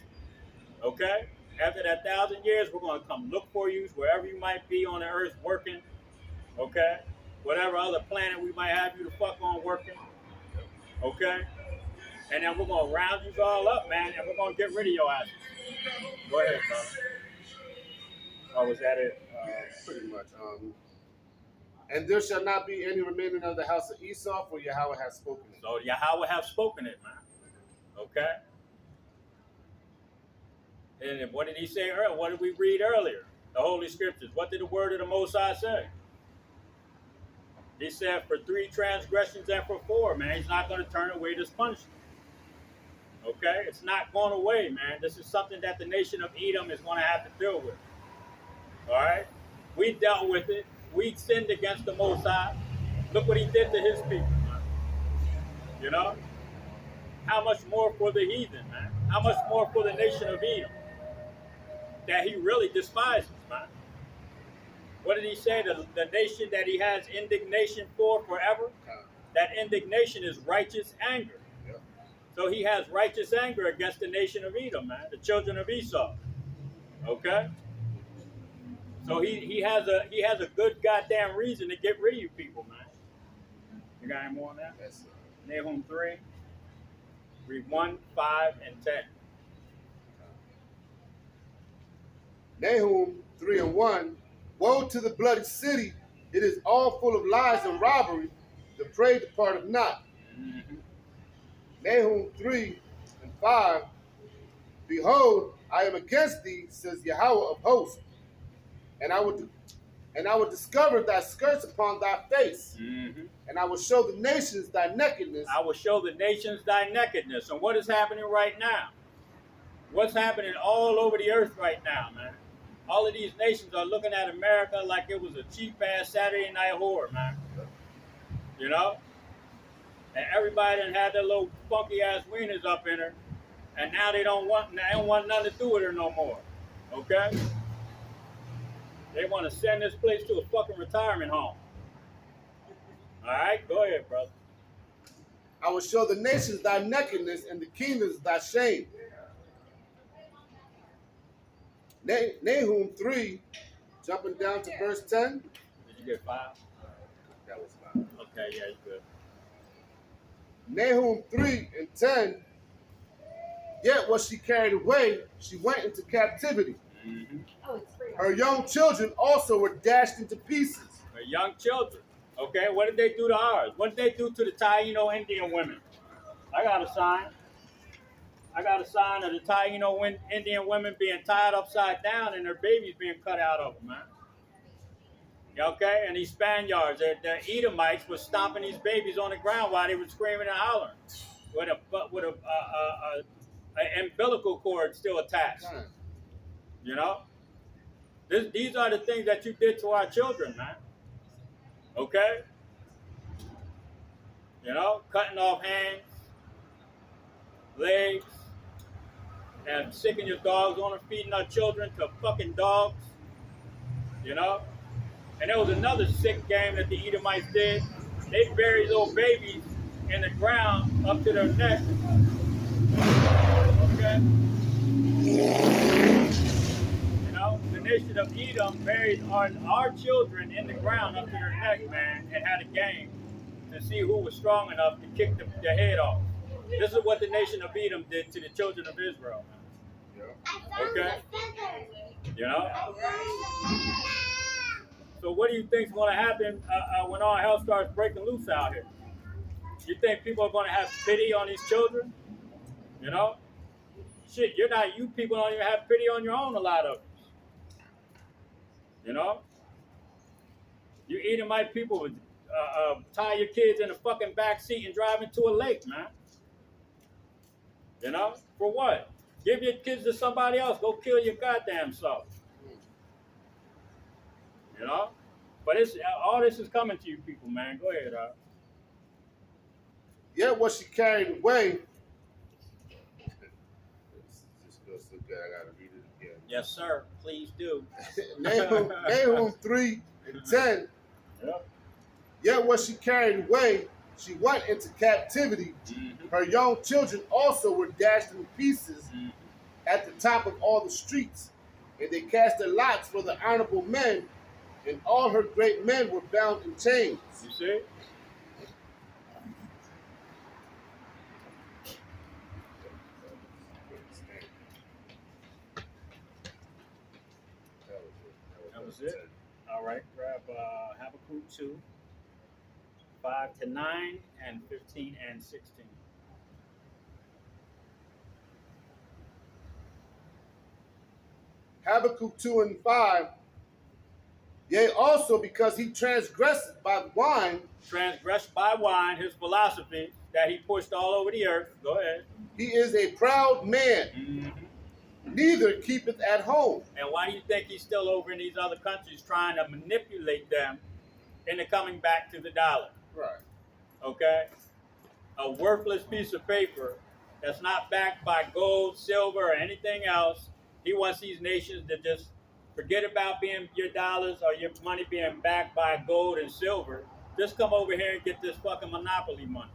Okay? After that 1,000 years, we're going to come look for you wherever you might be on the earth working. Okay? Whatever other planet we might have you to fuck on working. Okay? And then we're going to round you all up, man, and we're going to get rid of your asses. Go ahead, brother. Oh, was that it? Pretty much. And there shall not be any remaining of the house of Esau, for Yahweh has spoken it. So Yahweh have spoken it, man. Okay? And what did he say earlier? What did we read earlier? The Holy Scriptures. What did the word of the Most High say? He said, for 3 transgressions and for 4, man, he's not going to turn away this punishment. Okay? It's not going away, man. This is something that the nation of Edom is going to have to deal with. All right? We dealt with it. We sinned against the Most High. Look what he did to his people, man. You know? How much more for the heathen, man? How much more for the nation of Edom? That he really despises, man. What did he say? The nation that he has indignation for forever? That indignation is righteous anger. Yeah. So he has righteous anger against the nation of Edom, man. The children of Esau. Okay? So he has a good goddamn reason to get rid of you people, man. You got any more on that? Yes, sir. Nahum 3, read 1, 5, and 10. Nahum 3 and 1. Woe to the bloody city! It is all full of lies and robbery. The prey departeth not. Mm-hmm. Nahum 3 and 5. Behold, I am against thee, says Yahweh of hosts, and I will discover thy skirts upon thy face, Mm-hmm. and I will show the nations thy nakedness. I will show the nations thy nakedness. And what is happening right now? What's happening all over the earth right now, man? All of these nations are looking at America like it was a cheap-ass Saturday night whore, man. You know? And everybody done had their little funky-ass wieners up in her, and now they don't want nothing to do with her no more. Okay? They want to send this place to a fucking retirement home. All right? Go ahead, brother. I will show the nations thy nakedness and the kingdoms thy shame. Nahum 3, jumping down to verse 10. Did you get 5? That was 5. Okay, yeah, you good. Nahum 3 and 10. Yet was she carried away, she went into captivity. Mm-hmm. Her young children also were dashed into pieces. Her young children. Okay, what did they do to ours? What did they do to the Taino Indian women? I got a sign. I got a sign of the Taino Indian women being tied upside down and their babies being cut out of them, man. Okay, and these Spaniards, the Edomites, were stomping these babies on the ground while they were screaming and hollering, with a umbilical cord still attached. You know, these are the things that you did to our children, man. Okay, you know, cutting off hands, legs, and sicking your dogs on and feeding our children to fucking dogs. You know. And there was another sick game that the Edomites did. They buried little babies in the ground up to their neck. Okay? You know, the nation of Edom buried our children in the ground up to their neck, man, and had a game to see who was strong enough to kick the head off. This is what the nation of Edom did to the children of Israel, man. Okay? You know? So what do you think is going to happen when all hell starts breaking loose out here? You think people are going to have pity on these children? You know? Shit, you people don't even have pity on your own, a lot of us. You know? You Edomite people would tie your kids in the fucking back seat and drive into a lake, man. You know? For what? Give your kids to somebody else. Go kill your goddamn self. You know? But all this is coming to you people, man. Go ahead, Yet was she carried away. This feels so good, I gotta read it again. Yes, sir. Please do. Nahum 3 and 10. Yep. Yet was she carried away, she went into captivity. Mm-hmm. Her young children also were dashed in pieces at the top of all the streets. And they cast their lots for the honorable men, and all her great men were bound in chains. You see? That was it. All right, grab Habakkuk 2, 5 to 9, and 15 and 16. Habakkuk 2 and 5. Yea, also because he transgressed by wine. Transgressed by wine, his philosophy that he pushed all over the earth. Go ahead. He is a proud man, neither keepeth at home. And why do you think he's still over in these other countries trying to manipulate them into coming back to the dollar? Right. Okay? A worthless piece of paper that's not backed by gold, silver, or anything else. He wants these nations to just forget about being your dollars or your money being backed by gold and silver. Just come over here and get this fucking monopoly money.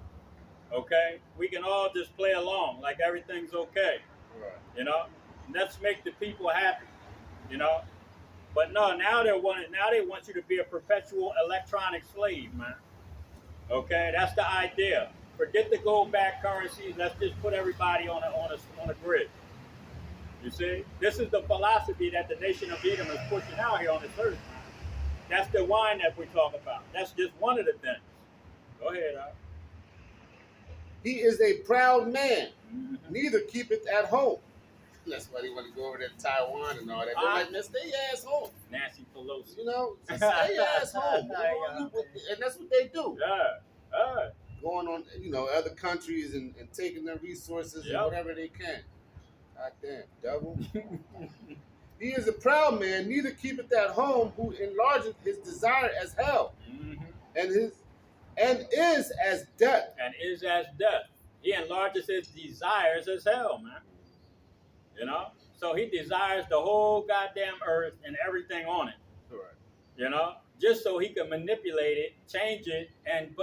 Okay? We can all just play along like everything's okay. Right. You know? Let's make the people happy. You know? But no, now they want you to be a perpetual electronic slave, man. Okay, that's the idea. Forget the gold back currencies. Let's just put everybody on a grid. You see, this is the philosophy that the nation of Edom is pushing out here on this earth. That's the wine that we talk about. That's just one of the things. Go ahead, Al. He is a proud man, neither keepeth at home. That's why they want to go over there to Taiwan and all that. They're like, man, stay your ass home. Nancy Pelosi. You know, just stay your ass home. And that's what they do. Yeah. Going on, other countries and taking their resources and whatever they can. God damn, devil. He is a proud man, neither keepeth at home, who enlargeth his desire as hell, and is as death. And is as death. He enlarges his desires as hell, man. You know? So he desires the whole goddamn earth and everything on it. Correct. You know? Just so he can manipulate it, change it, and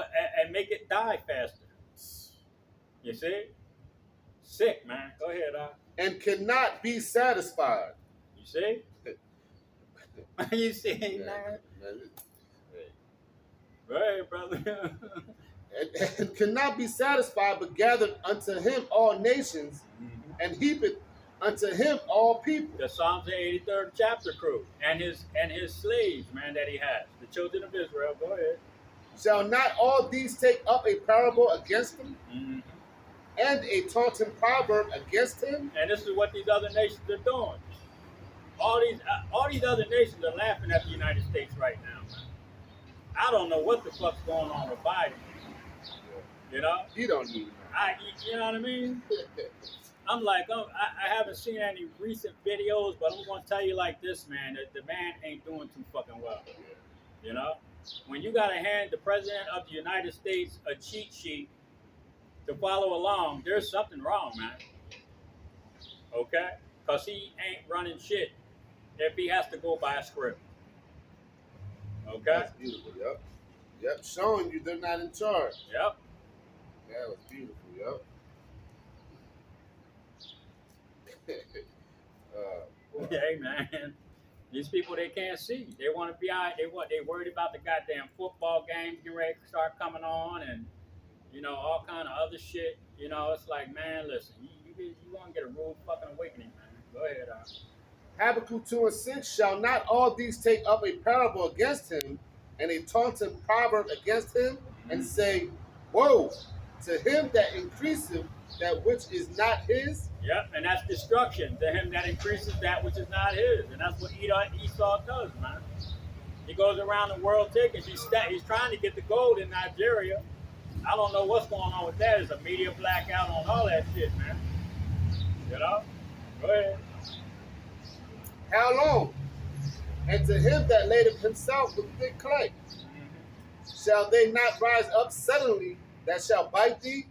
make it die faster. You see? Sick, man. Go ahead, And cannot be satisfied. You see? You see, man? Go ahead, brother. and cannot be satisfied, but gathered unto him all nations, and heapeth unto him all people. The Psalms the 83rd chapter crew and his slaves, man, that he has. The children of Israel. Go ahead. Shall not all these take up a parable against him? And a taunting proverb against him? And this is what these other nations are doing. All these other nations are laughing at the United States right now, man. I don't know what the fuck's going on with Biden. You know? He don't need it. You know what I mean? I'm like, I haven't seen any recent videos, but I'm going to tell you like this, man, that the man ain't doing too fucking well. You know? When you got to hand the president of the United States a cheat sheet to follow along, there's something wrong, man. Okay? Because he ain't running shit if he has to go by a script. Okay? That's beautiful, yep. Showing you they're not in charge. Yep. That was beautiful, yep. Hey, man. These people, they can't see. They want to be out. They worried about the goddamn football games getting ready to start coming on, and all kind of other shit. It's like, man, listen, you want to get a rude fucking awakening, man. Go ahead, Habakkuk 2:6, shall not all these take up a parable against him, and a taunting proverb against him, and say, woe to him that increaseth that which is not his? Yep, and that's destruction to him that increases that which is not his. And that's what Esau does, man. He goes around the world taking. He's trying to get the gold in Nigeria. I don't know what's going on with that. There's a media blackout on all that shit, man. You know? Go ahead. How long? And to him that laid himself with thick clay, shall they not rise up suddenly that shall bite thee,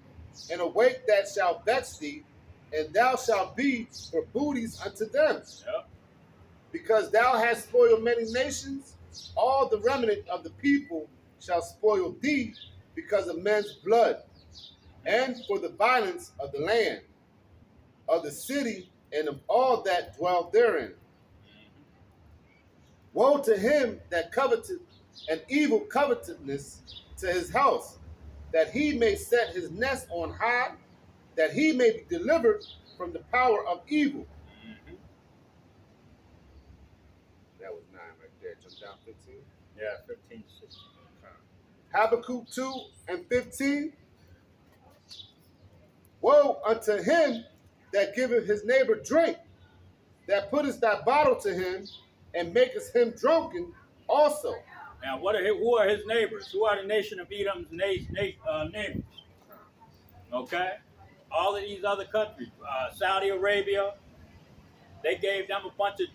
and awake that shall vex thee, and thou shalt be for booties unto them? Yep. Because thou hast spoiled many nations, all the remnant of the people shall spoil thee because of men's blood, and for the violence of the land, of the city, and of all that dwell therein. Woe to him that coveteth an evil covetousness to his house, that he may set his nest on high, that he may be delivered from the power of evil. That was 9 right there. Jump down 15. Yeah, 15, 16. Habakkuk 2:15. Woe unto him that giveth his neighbor drink, that putteth thy bottle to him, and maketh him drunken also. Now, who are his neighbors? Who are the nation of Edom's neighbors? Okay? All of these other countries. Saudi Arabia, they gave them a bunch of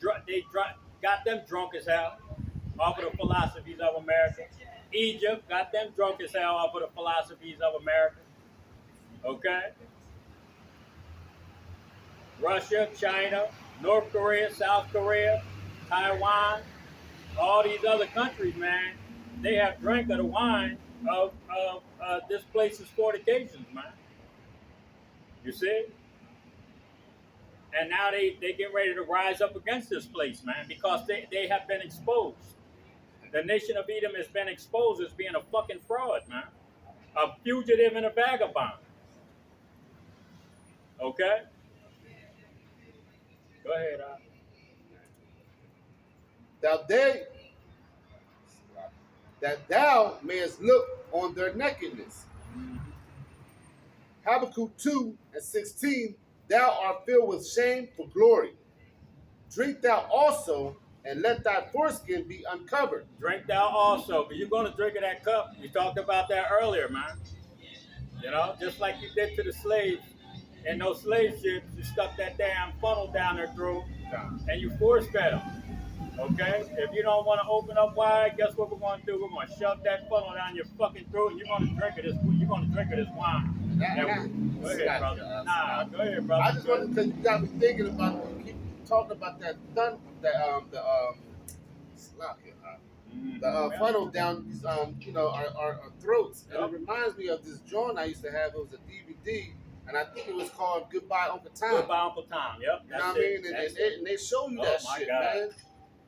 got them drunk as hell off of the philosophies of America. Egypt got them drunk as hell off of the philosophies of America. Okay? Russia, China, North Korea, South Korea, Taiwan, all these other countries, man, they have drank of the wine of this place's fornications, man. You see? And now they get ready to rise up against this place, man, because they have been exposed. The nation of Edom has been exposed as being a fucking fraud, man. A fugitive and a vagabond. Okay? Go ahead, That they that thou mayest look on their nakedness. Habakkuk 2:16, thou art filled with shame for glory. Drink thou also, and let thy foreskin be uncovered. Drink thou also, because you're going to drink of that cup. We talked about that earlier, man. You know, just like you did to the slaves. In those slave ships, you stuck that damn funnel down their throat and you force fed them. Okay? If you don't want to open up wide, guess what we're going to do? We're going to shove that funnel down your fucking throat and you're going to drink it as wine. Go ahead, brother. Nah, go ahead, brother. I just wanted, because you got me thinking about, you keep talking about that funnel down these our throats, and it reminds me of this joint I used to have. It was a DVD, and I think it was called Goodbye Uncle Tom. Goodbye Uncle Tom. Yep. You know what I mean? And they show you that shit, man.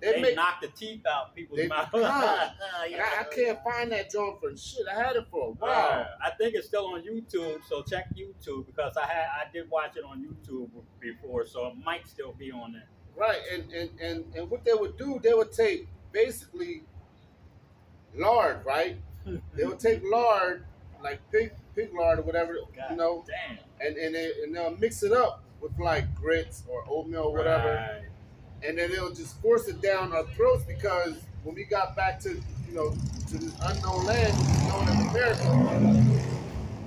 They knock the teeth out people's mouths. I can't find that joint for shit. I had it for a while. I think it's still on YouTube, so check YouTube, because I did watch it on YouTube before, so it might still be on there. Right, and what they would do, they would take basically lard, right? They would take lard, like pig lard or whatever, God, damn. and they'll mix it up with like grits or oatmeal or whatever. Right. And then they'll just force it down our throats, because when we got back to to this unknown land known as America,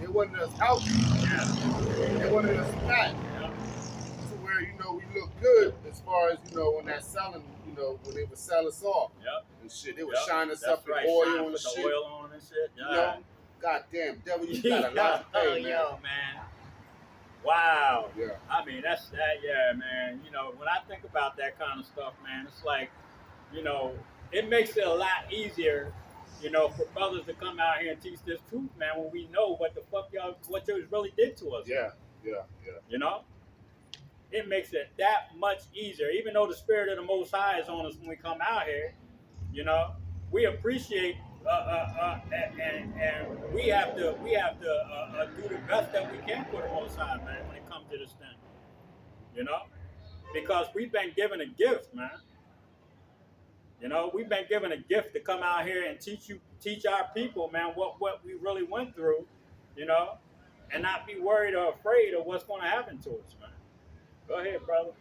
they wanted us out. They wanted us fat. To where we look good as far as when they're selling, when they would sell us off. Yep. And shit, they would shine us up with right. oil and shit. Oil on and shit. Goddamn, devil, you got a lot to pay, man. Yo, man. Wow. Yeah. I mean, that's that. Yeah, man. When I think about that kind of stuff, man, it's like, it makes it a lot easier, for brothers to come out here and teach this truth, man, when we know what the fuck what you really did to us. Yeah. It makes it that much easier, even though the spirit of the Most High is on us when we come out here. We appreciate and we have to do the best that we can for the Most High, man, when it comes to this thing. Because we've been given a gift, man. We've been given a gift to come out here and teach our people, man, what we really went through, and not be worried or afraid of what's going to happen to us, man. Go ahead, brother.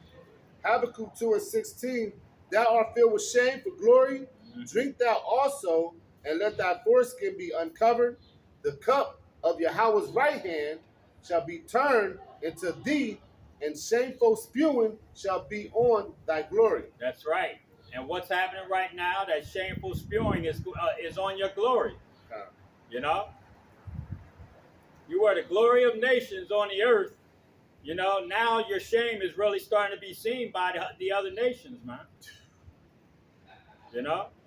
Habakkuk 2:16, thou art filled with shame for glory. Drink thou also, and let thy foreskin be uncovered. The cup of Yahweh's right hand shall be turned into thee, and shameful spewing shall be on thy glory. That's right. And what's happening right now, that shameful spewing is on your glory. You are the glory of nations on the earth. Now your shame is really starting to be seen by the other nations, man.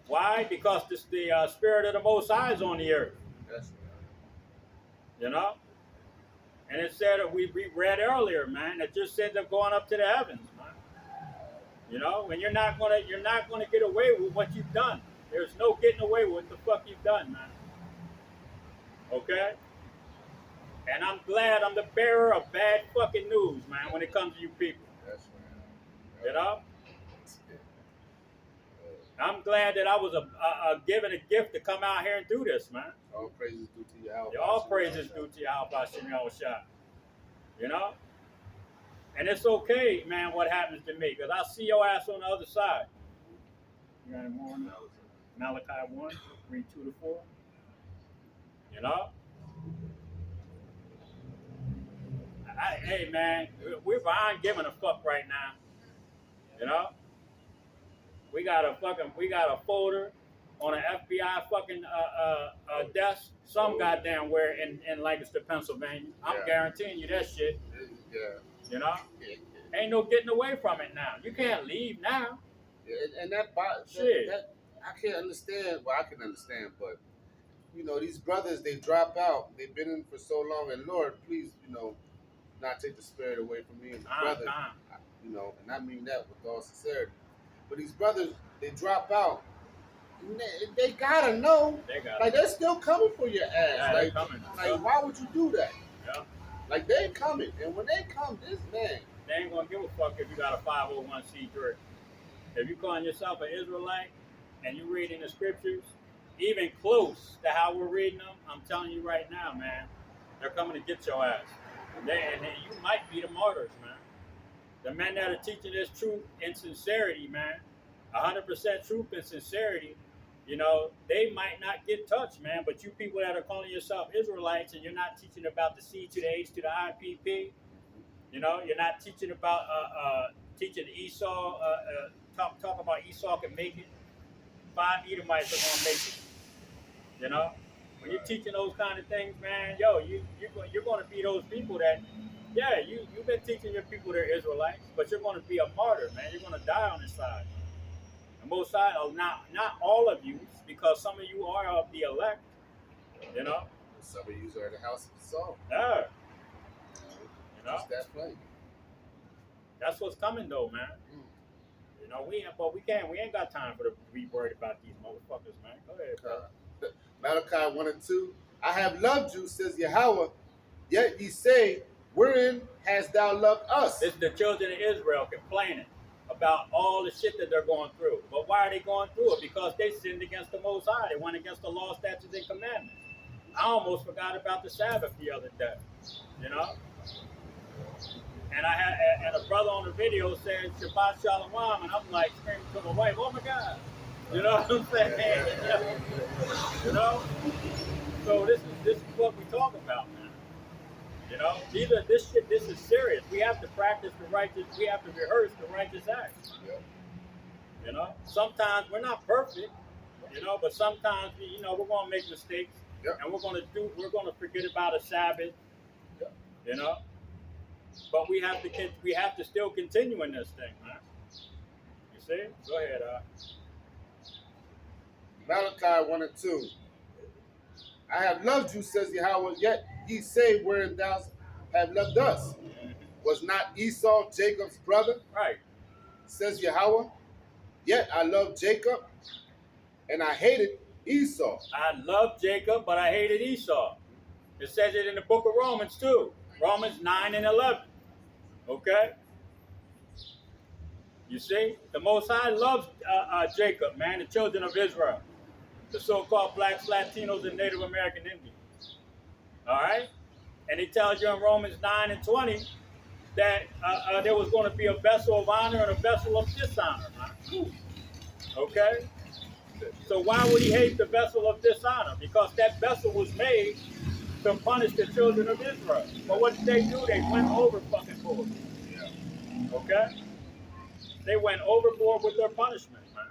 Why? Because the spirit of the Most High is on the earth. And it said, we read earlier, man, that your sins are going up to the heavens, man. And you're not gonna get away with what you've done. There's no getting away with what the fuck you've done, man. Okay? And I'm glad I'm the bearer of bad fucking news, man, when it comes to you people. I'm glad that I was given a gift to come out here and do this, man. All praises due to Yahweh. All praises due to Yahweh. And it's okay, man, what happens to me, because I'll see your ass on the other side. You got any more? Malachi 1, read 2 to 4. Hey, man, we're behind giving a fuck right now. We got a folder on an FBI fucking desk, some goddamn where in Lancaster, Pennsylvania. I'm guaranteeing you that shit. Yeah. Ain't no getting away from it now. You can't leave now. And that I can't understand. Well, I can understand, but these brothers, they drop out. They've been in for so long, and Lord, please, not take the spirit away from me and my brother. and I mean that with all sincerity. But these brothers, they drop out. And they gotta know, like they're still coming for your ass. Yeah, like, coming. why would you do that? Yeah. Like they're coming, and when they come, this man, they ain't gonna give a fuck if you got a 501c3. If you calling yourself an Israelite and you reading the scriptures, even close to how we're reading them, I'm telling you right now, man, they're coming to get your ass. And you might be the martyrs, man. The men that are teaching this truth in sincerity, man, 100% truth and sincerity, they might not get touched, man. But you people that are calling yourself Israelites and you're not teaching about the C to the H to the IPP, you're not teaching about teaching Esau, talk about Esau can make it. 5 Edomites are gonna make it. When you're teaching those kind of things, man, you're gonna be those people that, yeah, you've been teaching your people they're Israelites, but you're gonna be a martyr, man. You're gonna die on this side. And most side, not all of you, because some of you are of the elect. Some of you are the house of Saul. Yeah. Just that plain. That's what's coming, though, man. We ain't got time to be worried about these motherfuckers, man. Go ahead, bro. Malachi 1 and 2. I have loved you, says Yahweh, yet ye say, wherein hast thou loved us? It's the children of Israel complaining about all the shit that they're going through. But why are they going through it? Because they sinned against the Most High. They went against the law, statutes, and commandments. I almost forgot about the Sabbath the other day. And a brother on the video said Shabbat Shalom, and I'm like screaming to my wife, "Oh my God!" You know what I'm saying? So this is what we talk about, man. This is serious. We have to practice the righteous. We have to rehearse the righteous acts. Sometimes we're not perfect, but sometimes we're gonna make mistakes, and we're gonna forget about a Sabbath, But we have to still continue in this thing, man. You see? Go ahead, Malachi 1 and 2. I have loved you, says Yahweh, yet ye say, wherein thou have loved us. Was not Esau Jacob's brother? Right. Says Yahweh, yet I loved Jacob, and I hated Esau. I loved Jacob, but I hated Esau. It says it in the book of Romans, too. Romans 9 and 11. Okay? You see? The Most High loves Jacob, man, the children of Israel. The so-called blacks, Latinos, and Native American Indians. All right? And he tells you in Romans 9 and 20 that there was going to be a vessel of honor and a vessel of dishonor. Man. Okay? So why would he hate the vessel of dishonor? Because that vessel was made to punish the children of Israel. But what did they do? They went over fucking board. Okay? They went overboard with their punishment, man.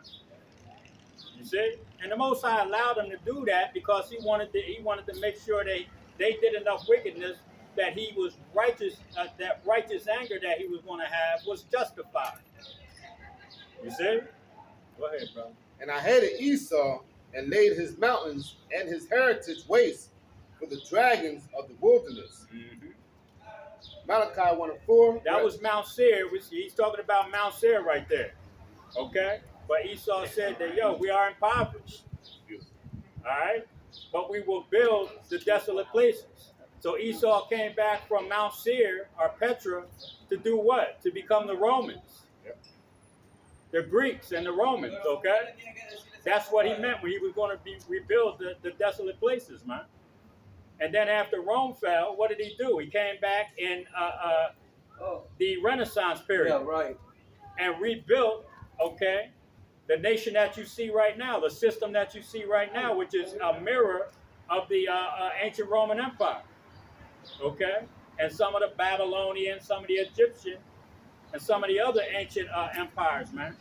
You see? And the Most High allowed them to do that because he wanted to make sure they did enough wickedness that he was righteous, that righteous anger that he was going to have was justified. You see? Go ahead, bro. And I hated Esau and laid his mountains and his heritage waste for the dragons of the wilderness. Mm-hmm. Malachi 1 and 4. That was Mount Seir. He's talking about Mount Seir right there. Okay? But Esau said that, we are impoverished. All right? But we will build the desolate places. So Esau came back from Mount Seir, or Petra, to do what? To become the Romans. Yep. The Greeks and the Romans, okay? That's what he meant when he was going to rebuild the desolate places, man. And then after Rome fell, what did he do? He came back in the Renaissance period. Yeah, right. And rebuilt, okay, the nation that you see right now, the system that you see right now, which is a mirror of the ancient Roman Empire. Okay? And some of the Babylonian, some of the Egyptian, and some of the other ancient empires, man.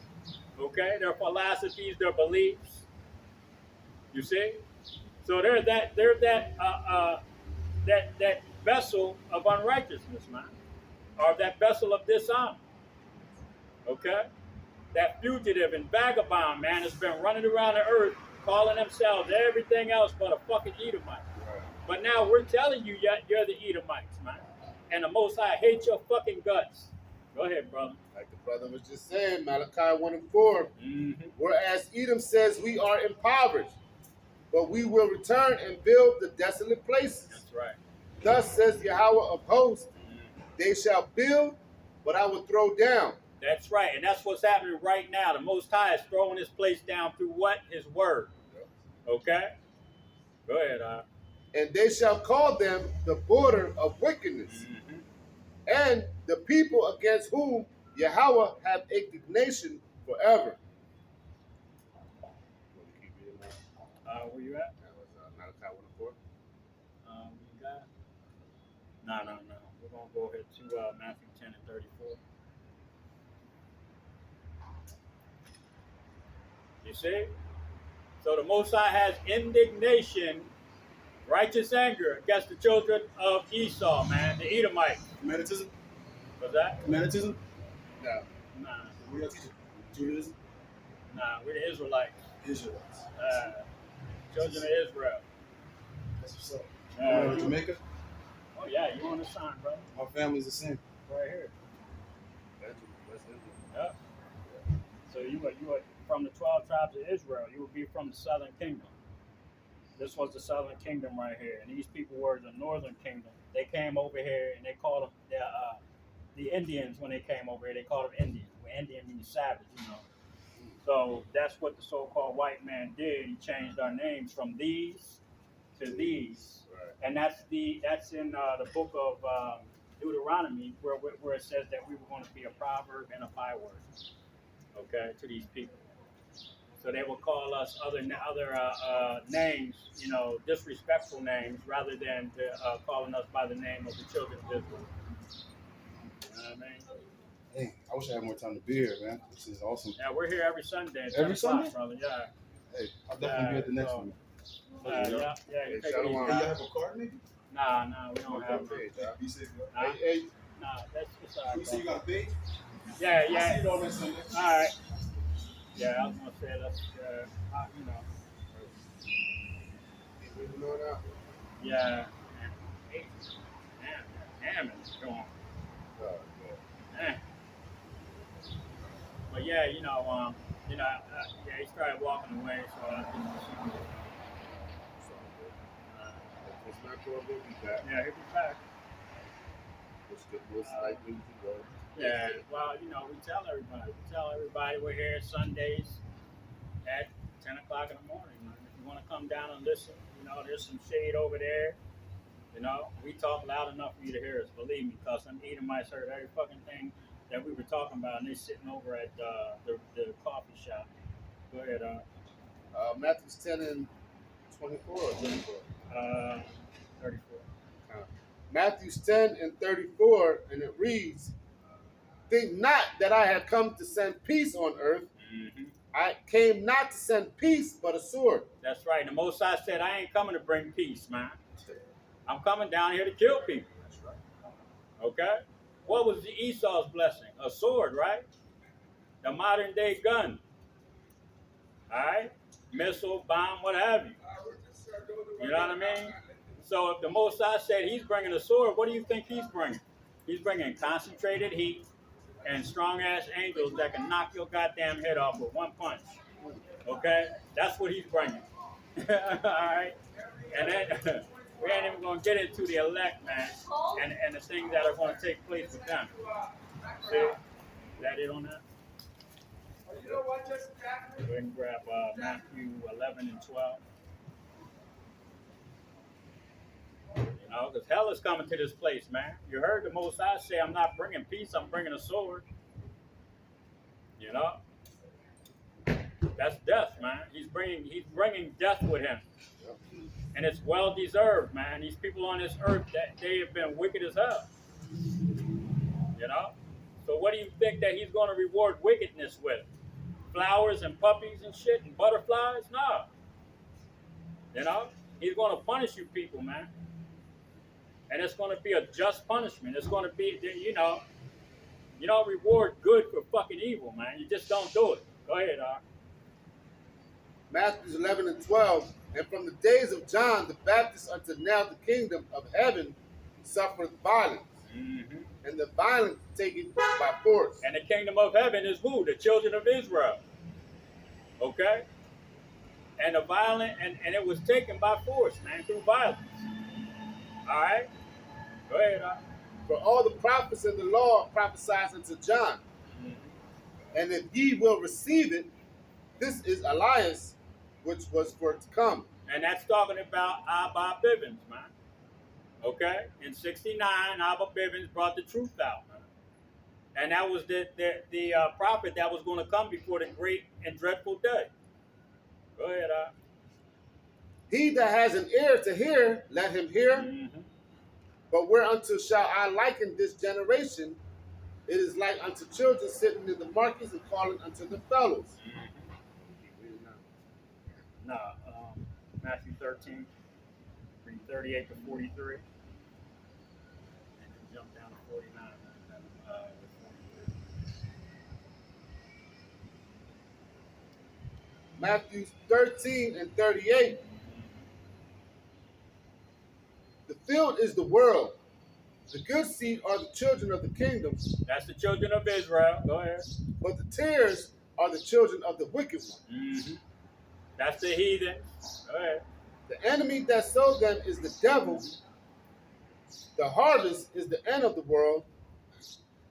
Okay? Their philosophies, their beliefs. You see? So they're that vessel of unrighteousness, man. Or that vessel of dishonor. Okay? That fugitive and vagabond, man, has been running around the earth calling themselves everything else but a fucking Edomite. But now we're telling you you're the Edomites, man. And the Most High hates your fucking guts. Go ahead, brother. Like the brother was just saying, Malachi 1 and 4. Mm-hmm. Whereas Edom says we are impoverished, but we will return and build the desolate places. That's right. Thus says Yahweh of hosts, Mm-hmm. they shall build, but I will throw down. That's right, and that's what's happening right now. The Most High is throwing this place down through what? His word. Okay? Go ahead, And they shall call them the border of wickedness, Mm-hmm. and the people against whom Yahweh have indignation forever. Where you at? That was Malachi 1 and 4. You got? No. We're gonna go ahead to Matthew 10 and 34. You see? So the Most High has indignation, righteous anger against the children of Esau, man, the Edomites. Humanitism? What's that? Humanitism? No. Nah, We are teaching Judaism? we're the Israelites. Israelites. Children of Israel. That's what's up. Uh, Jamaica? Oh yeah, you on the sign, brother? My family's the same. Right here. That's it. Yep. So you are from the 12 tribes of Israel. You would be from the southern kingdom. This was the southern kingdom right here, and these people were the northern kingdom. They came over here, and they called them the Indians. When they came over here, they called them Indians. Well, Indian means savage, you know. So that's what the so-called white man did. He changed our names from these to these, Right. and that's in the book of Deuteronomy, where it says that we were going to be a proverb and a byword, okay, to these people. So they will call us other names, you know, disrespectful names, rather than calling us by the name of the children of Israel. You know what I mean? Hey, I wish I had more time to be here, man. This is awesome. Yeah, we're here every Sunday. At 10 Every o'clock, Sunday? brother. Yeah. Hey, I'll definitely be at the next one. Yeah. You Hey, take it Shalom. easy. Hey, y'all have a card maybe? Nah, we don't have it. Page, huh? Be safe, Nah, Hey, that's it's all You right. say you bro. got a page? Yeah, I'll see you on next Sunday. All right. Yeah, I was gonna say that's you know. moving on out. Yeah. Hey, damn it, it's going. Eh. But yeah, yeah, he started walking away, so I think It's not going to be back. yeah, he'll be back. Most likely to go. Yeah, well, we tell everybody we're here Sundays at 10 o'clock in the morning. Man. If you want to come down and listen, there's some shade over there. We talk loud enough for you to hear us, believe me, because some Edomites heard every fucking thing that we were talking about, and they're sitting over at the coffee shop. Go ahead, Matthew 10 and 24 or 34? 34. Matthew 10 and 34, and it reads, think not that I have come to send peace on earth. Mm-hmm. I came not to send peace, but a sword. That's right. The Most High said, I ain't coming to bring peace, man. I'm coming down here to kill people. That's right. Okay? What was the Esau's blessing? A sword, right? The modern day gun. All right? Missile, bomb, what have you. You know what I mean? So if the Most High said he's bringing a sword, what do you think he's bringing? He's bringing concentrated heat and strong-ass angels that can knock your goddamn head off with one punch. Okay? That's what he's bringing. All right? And then we ain't even going to get into the elect, man, and the things that are going to take place with them. See? Is that it on that? Go ahead and grab Matthew 11 and 12. Because hell is coming to this place, man. You heard the Most High say, I'm not bringing peace, I'm bringing a sword. That's death, man. He's bringing death with him. And it's well deserved, man. These people on this earth, they have been wicked as hell. So what do you think that he's going to reward wickedness with? Flowers and puppies and shit and butterflies? No. He's going to punish you people, man. And it's going to be a just punishment. It's going to be, you don't reward good for fucking evil, man. You just don't do it. Go ahead, Matthew 11 and 12. And from the days of John the Baptist until now the kingdom of heaven suffereth violence. Mm-hmm. and the violent take it by force. And the kingdom of heaven is who? The children of Israel. Okay? And the violent, and it was taken by force, man, through violence. All right? Go ahead. For all the prophets of the law prophesied unto John. And if ye will receive it, this is Elias, which was for to come. And that's talking about Abba Bivens, man. Okay? In 69, Abba Bivens brought the truth out, man. And that was the prophet that was going to come before the great and dreadful day. Go ahead, He that has an ear to hear, let him hear. Mm-hmm. But whereunto shall I liken this generation? It is like unto children sitting in the markets and calling unto the fellows. No, Matthew 13, read 38 to 43. And then jump down to 49. Matthew 13 and 38. The field is the world. The good seed are the children of the kingdom. That's the children of Israel. Go ahead. But the tares are the children of the wicked one. Mm-hmm. That's the heathen. Go ahead. The enemy that sowed them is the devil. The harvest is the end of the world,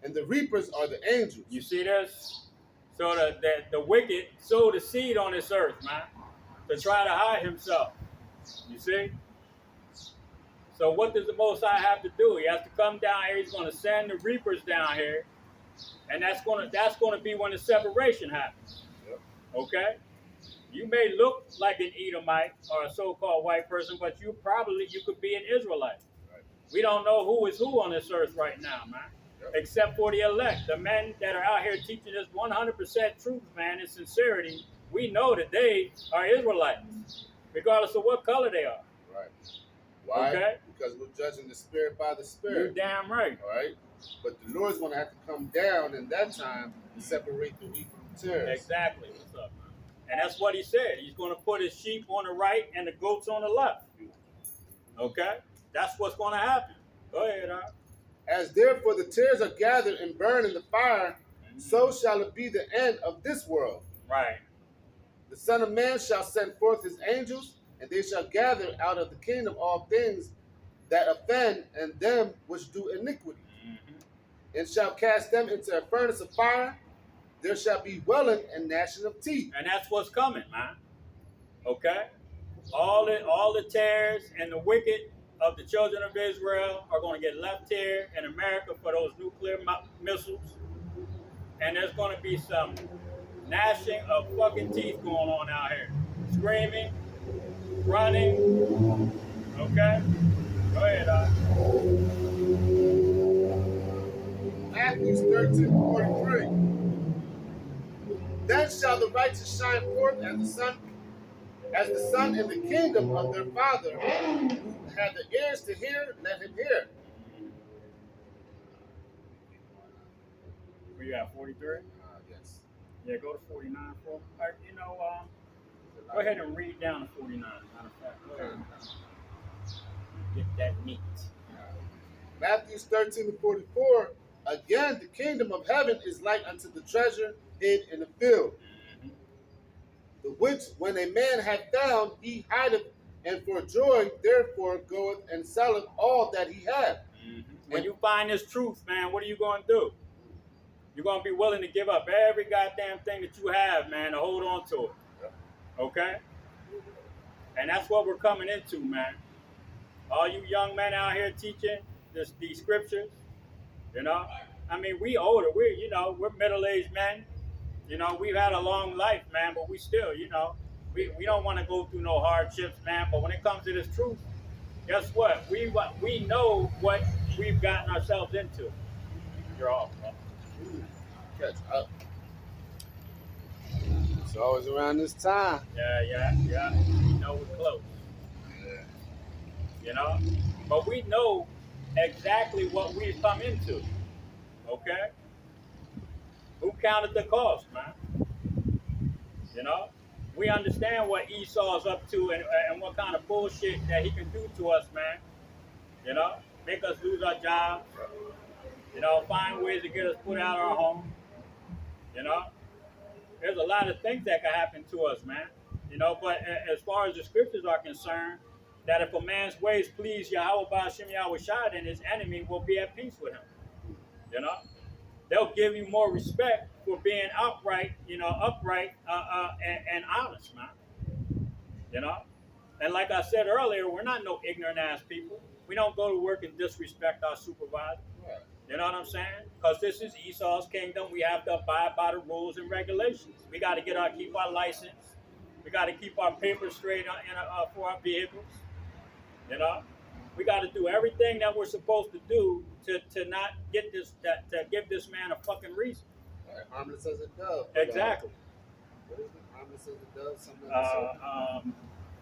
and the reapers are the angels. You see this? So the wicked sowed a seed on this earth, man, to try to hide himself. You see? So what does the Most High have to do? He has to come down here. He's going to send the reapers down here, and that's going to be when the separation happens. Yep. Okay? You may look like an Edomite or a so-called white person, but you could be an Israelite. Right. We don't know who is who on this earth right now, man. Yep. Except for the elect, the men that are out here teaching us 100% truth, man, and sincerity. We know that they are Israelites, regardless of what color they are. Right. Why? Okay. Because we're judging the spirit by the You're spirit. damn right. All right. But the Lord's going to have to come down in that time and separate the wheat from the tares. Exactly. What's up, man? And that's what he said. He's going to put his sheep on the right and the goats on the left. Okay? That's what's going to happen. Go ahead, As therefore the tares are gathered and burned in the fire, so shall it be the end of this world. Right. The Son of Man shall send forth his angels, and they shall gather out of the kingdom all things that offend and them which do iniquity, and shall cast them into a furnace of fire. There shall be wailing and gnashing of teeth. And that's what's coming, man. Okay? All the tares and the wicked of the children of Israel are going to get left here in America for those nuclear missiles. And there's going to be some gnashing of fucking teeth going on out here. Screaming, running. Okay? Go ahead, Matthew 13:43. Then shall the righteous shine forth as the sun in the kingdom of their Father. Who have the ears to hear, let him hear. Where you at, 43? Yes. Yeah, go to 49. Go ahead and read down to 49. Matter of fact, go ahead. Get that meat. Matthew 13:44. Again, the kingdom of heaven is like unto the treasure hid in the field, the which when a man hath found, he hideth, and for joy therefore goeth and selleth all that he hath. When you find this truth, man, what are you going to do? You're going to be willing to give up every goddamn thing that you have, man, to hold on to it. Okay? And that's what we're coming into, man. All you young men out here teaching these scriptures, you know? I mean, we older. We're middle-aged men. You know, we've had a long life, man, but we still, we don't want to go through no hardships, man. But when it comes to this truth, guess what? We know what we've gotten ourselves into. You're off, bro. Catch up. It's always around this time. Yeah. We know we're close. Yeah. You know? But we know exactly what we've come into. Okay? Who counted the cost, man? You know? We understand what Esau's up to and what kind of bullshit that he can do to us, man. You know? Make us lose our jobs. You know, find ways to get us put out our home. You know, there's a lot of things that can happen to us, man. You know, but as far as the scriptures are concerned, that if a man's ways please Yahweh Ba'ashem Yahweh Shai, then his enemy will be at peace with him. You know, they'll give you more respect for being upright, and honest, man. You know, and like I said earlier, we're not no ignorant ass people. We don't go to work and disrespect our supervisor. Right. You know what I'm saying? Because this is Esau's kingdom. We have to abide by the rules and regulations. We got to keep our license. We got to keep our papers straight for our vehicles. You know, we got to do everything that we're supposed to do to not get this to give this man a fucking reason. Right. Harmless as a dove. Exactly. What is it? Harmless as a dove. Something like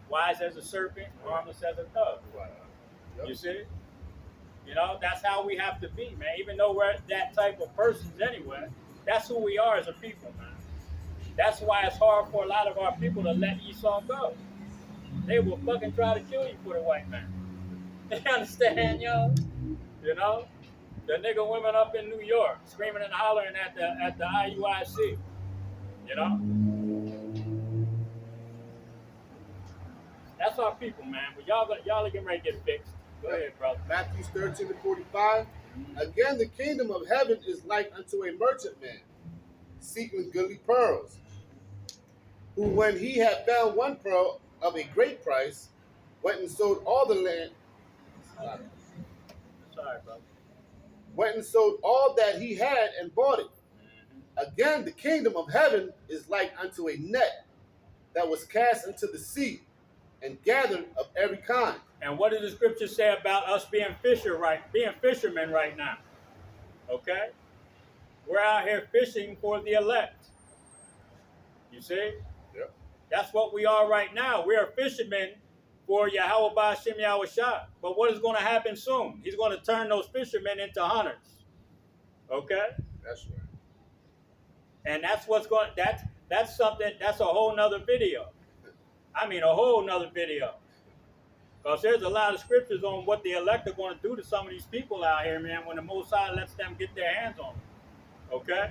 Wise as a serpent, harmless as a dove. Right. Yep. You see? You know, that's how we have to be, man. Even though we're that type of persons anyway, that's who we are as a people, man. That's why it's hard for a lot of our people to let Esau go. They will fucking try to kill you for the white man. You understand, yo? You know? The nigga women up in New York screaming and hollering at the IUIC. You know? That's our people, man. But y'all are getting ready to get fixed. Go ahead, brother. Matthew 13:45. Again, the kingdom of heaven is like unto a merchantman seeking goodly pearls, who, when he had found one pearl of a great price, went and sold all the land. Sorry, brother. Went and sold all that he had and bought it. Again, the kingdom of heaven is like unto a net that was cast into the sea and gathered of every kind. And what does the scripture say about us being fishermen right now? Okay? We're out here fishing for the elect. You see? Yep. That's what we are right now. We are fishermen for Yahweh Ba'ashem Yahweh Shai. But what is going to happen soon? He's going to turn those fishermen into hunters. Okay? That's right. And that's what's going that's something, that's a whole nother video. I mean a whole nother video. Because there's a lot of scriptures on what the elect are going to do to some of these people out here, man, when the Most High lets them get their hands on them. Okay?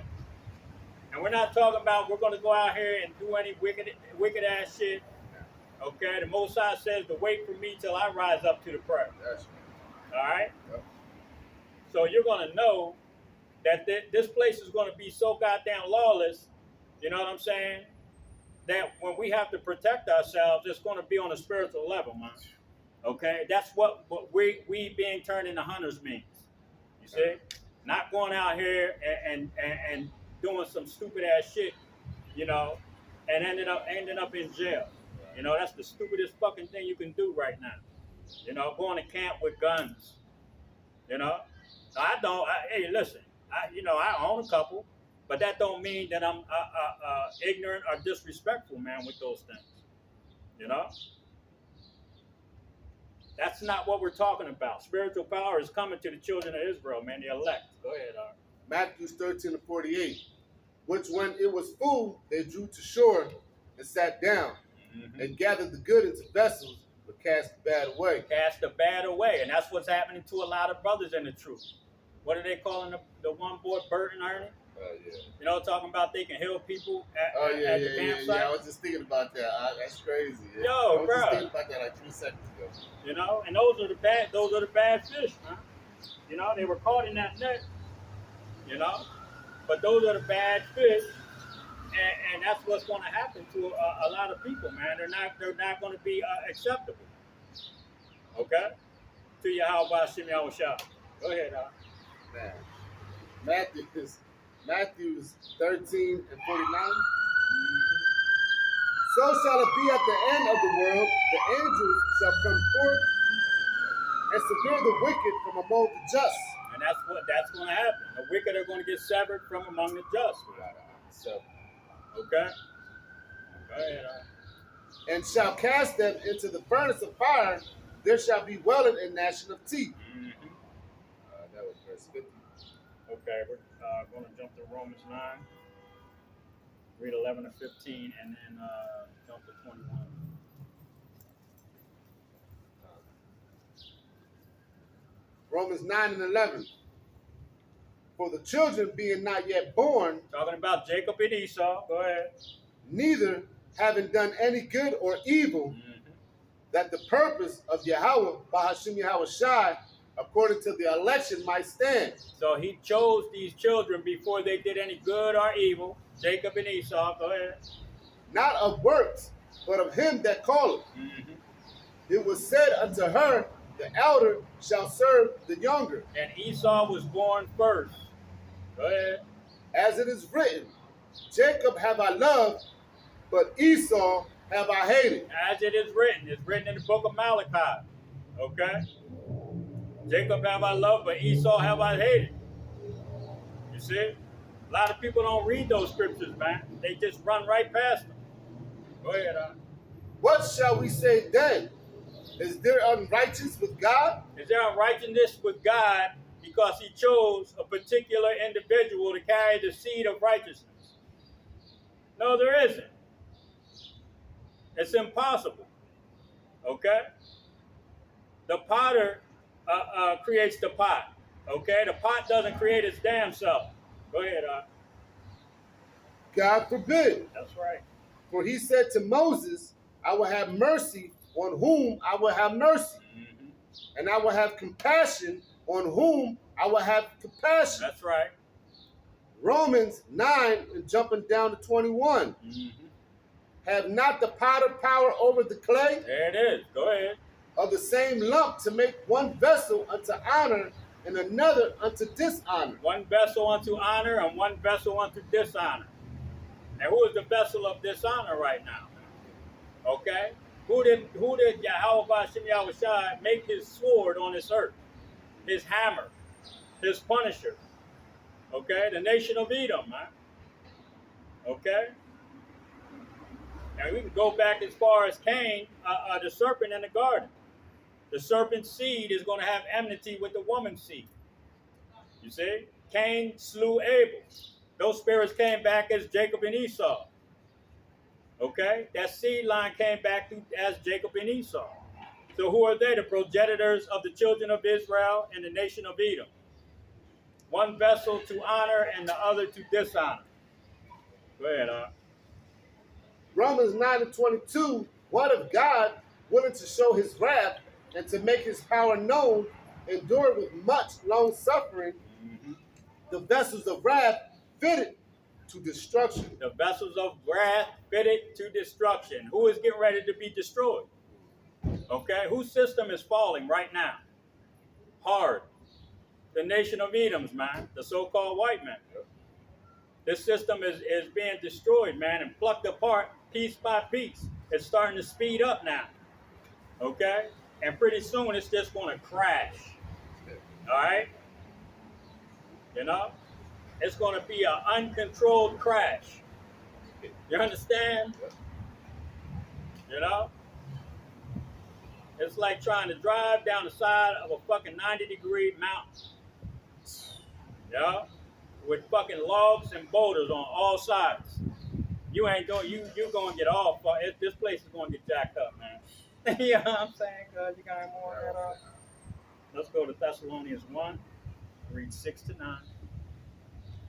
And we're not talking about we're going to go out here and do any wicked ass shit. Okay? The Most High says to wait for me till I rise up to the prayer. That's right. All right? Yep. So you're going to know that this place is going to be so goddamn lawless, you know what I'm saying, that when we have to protect ourselves, it's going to be on a spiritual level, man. Okay? That's what we being turned into hunters means. You see? Not going out here and doing some stupid ass shit, you know, and ending up in jail. You know, that's the stupidest fucking thing you can do right now. You know, going to camp with guns. You know? Hey, listen, I own a couple, but that don't mean that I'm ignorant or disrespectful, man, with those things. You know? That's not what we're talking about. Spiritual power is coming to the children of Israel, man, the elect. Go ahead, Art. Matthew 13:48. Which when it was full, they drew to shore and sat down and gathered the good into vessels, but cast the bad away. Cast the bad away. And that's what's happening to a lot of brothers in the truth. What are they calling the one boy, Bert and Ernie? Yeah. You know, talking about they can heal people at the campsite. Yeah. I was just thinking about that. That's crazy. Yeah. Yo, I was bro. just thinking about that like 3 seconds ago. You know, and those are the bad fish, man. You know, they were caught in that net. You know, but those are the bad fish, and that's what's going to happen to a lot of people, man. They're not going to be acceptable. Okay, to Yahweh Ba'ashem Yahweh Shai. Go ahead, Al. Man, Matthews 13:49. So shall it be at the end of the world. The angels shall come forth and sever the wicked from among the just. And that's going to happen. The wicked are going to get severed from among the just. So, okay. Go ahead, Al. And shall cast them into the furnace of fire. There shall be wailing and gnashing of teeth. That was verse 50. Okay, we're going to jump to Romans 9. Read 11 to 15, and then jump to 21. Romans 9 and 11. For the children being not yet born, Talking about Jacob and Esau. Go ahead. neither having done any good or evil, that the purpose of Yahweh, Bahashim Yahweh Shai, according to the election, might stand. So he chose these children before they did any good or evil. Jacob and Esau. Go ahead. Not of works, but of him that calleth. It was said unto her, the elder shall serve the younger. And Esau was born first. Go ahead. As it is written, Jacob have I loved, but Esau have I hated. As it is written. It's written in the book of Malachi. Okay? Jacob have I loved, but Esau have I hated. You see? A lot of people don't read those scriptures, man. They just run right past them. Go ahead, What shall we say then? Is there unrighteous with God? Is there unrighteousness with God because he chose a particular individual to carry the seed of righteousness? No, there isn't. It's impossible. Okay? The potter creates the pot. Okay? The pot doesn't create its damn self. Go ahead, God forbid. That's right. For he said to Moses, I will have mercy on whom I will have mercy, and I will have compassion on whom I will have compassion. That's right. Romans 9 and jumping down to 21. Have not the potter power over the clay There it is. Go ahead. of the same lump to make one vessel unto honor and another unto dishonor? One vessel unto honor and one vessel unto dishonor. And who is the vessel of dishonor right now? Okay? Who did Yahweh Bashim Yahweh Shai make his sword on this earth? His hammer, his punisher. Okay? The nation of Edom, man. Okay? And we can go back as far as Cain, the serpent in the garden. The serpent's seed is going to have enmity with the woman's seed. You see? Cain slew Abel. Those spirits came back as Jacob and Esau. Okay? That seed line came back as Jacob and Esau. So who are they? The progenitors of the children of Israel and the nation of Edom. One vessel to honor and the other to dishonor. Go ahead, Romans 9 and 22, what if God, willing to show his wrath and to make his power known, endured with much long suffering the vessels of wrath fitted to destruction. The vessels of wrath fitted to destruction. Who is getting ready to be destroyed? Okay, whose system is falling right now? Hard. The nation of Edoms, man. The so-called white man. This system is being destroyed, man, and plucked apart piece by piece. It's starting to speed up now. Okay? And pretty soon it's just going to crash. All right? You know? It's going to be an uncontrolled crash. You understand? You know? It's like trying to drive down the side of a fucking 90-degree mountain. You know? With fucking logs and boulders on all sides. You ain't going, you going to get off. This place is going to get jacked up, man. You know what I'm saying? Cause you got more of that up. Let's go to Thessalonians 1, read 6 to 9.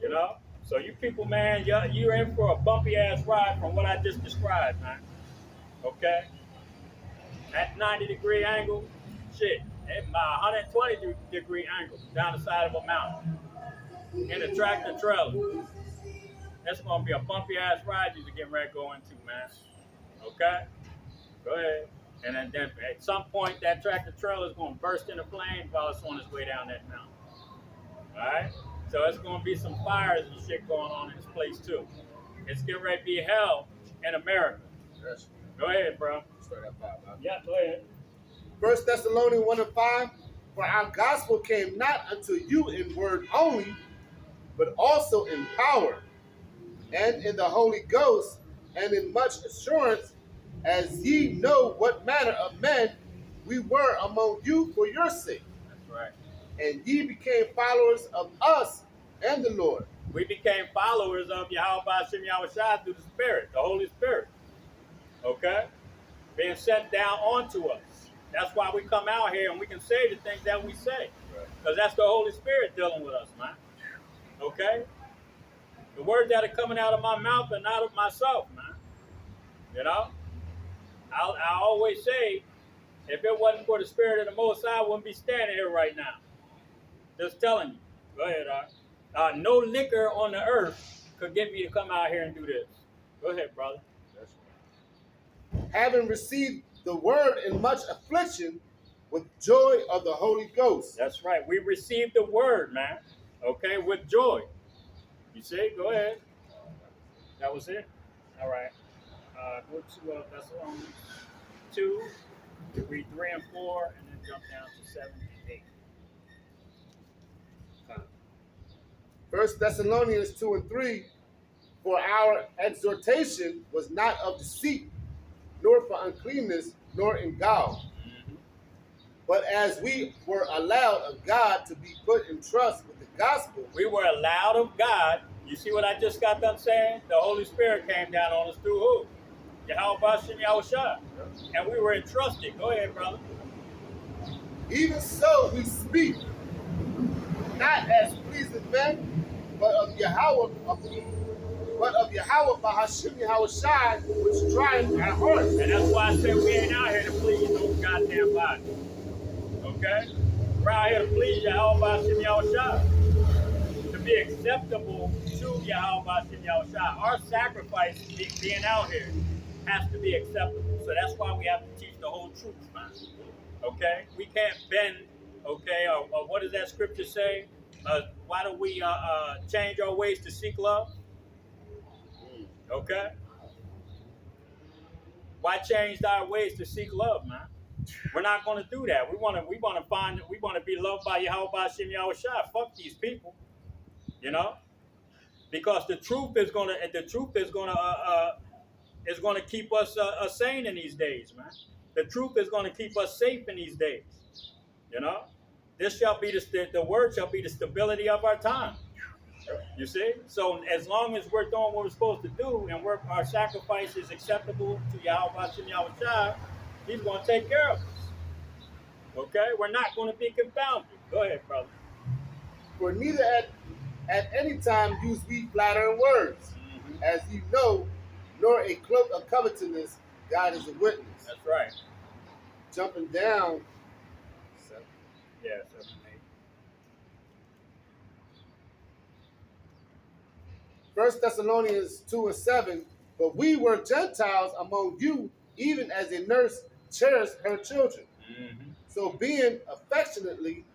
You know? So you people, man, you're in for a bumpy ass ride from what I just described, man. Okay? At 90-degree angle, shit. At my 120-degree angle down the side of a mountain. In a tractor trailer. That's going to be a bumpy ass ride you're getting ready to go into, man. Okay? Go ahead. And then at some point, that tractor trailer is going to burst into flames while it's on its way down that mountain. Alright? So it's going to be some fires and shit going on in this place, too. It's getting ready to be hell in America. Yes. Go ahead, bro. Straight up, man. Yeah, go ahead. 1 Thessalonians 1 and 5, for our gospel came not unto you in word only, but also in power, and in the Holy Ghost, and in much assurance, as ye know what manner of men we were among you for your sake. That's right. And ye became followers of us and the Lord. We became followers of Yahweh Bashim Yahweh Shai through the Spirit, the Holy Spirit. Okay? Being sent down onto us. That's why we come out here and we can say the things that we say. Because that's the Holy Spirit dealing with us, man. Okay? The words that are coming out of my mouth are not of myself, man. You know? I always say, if it wasn't for the Spirit of the Most High, I wouldn't be standing here right now. Just telling you. Go ahead, no liquor on the earth could get me to come out here and do this. Go ahead, brother. Having received the word in much affliction with joy of the Holy Ghost. That's right. We received the word, man. Okay, with joy. You see? Go ahead. That was it. All right. Go to Thessalonians 2, read 3 and 4, and then jump down to 7 and 8. First Thessalonians 2 and 3, for our exhortation was not of deceit, nor for uncleanness, nor in guile. But as we were allowed of God to be put in trust with the gospel. We were allowed of God. You see what I just got done saying? The Holy Spirit came down on us through who? Yahweh Hashem Yahushua. And we were entrusted. Go ahead, brother. Even so we speak, not as pleasing men, but of Yahweh Bahashim Yahushua, which drives our hearts. And that's why I said we ain't out here to please no goddamn body. Okay? We're out here to please Yahweh Bahashim Yahushua. To be acceptable to Yahweh Bahashim Yahushua. Our sacrifice being out here has to be acceptable. So that's why we have to teach the whole truth, man. Okay? We can't bend, okay, or what does that scripture say? Why don't we change our ways to seek love? Okay? Why change our ways to seek love, man? We're not going to do that. We want to be loved by Yahweh Hashem Yahushua. Fuck these people, you know, because the truth is going to keep us sane in these days, man. The truth is going to keep us safe in these days, you know. This shall be the word shall be the stability of our time. You see? So as long as we're doing what we're supposed to do and our sacrifice is acceptable to Yahweh Hashem Yahushua, He's going to take care of us. Okay? We're not going to be confounded. Go ahead, brother. For neither at any time use we flattering words, as you know, nor a cloak of covetousness, God is a witness. That's right. Jumping down. 7 and 8. First Thessalonians 2 and 7, but we were Gentiles among you, even as a nurse cherished her children. So being affectionately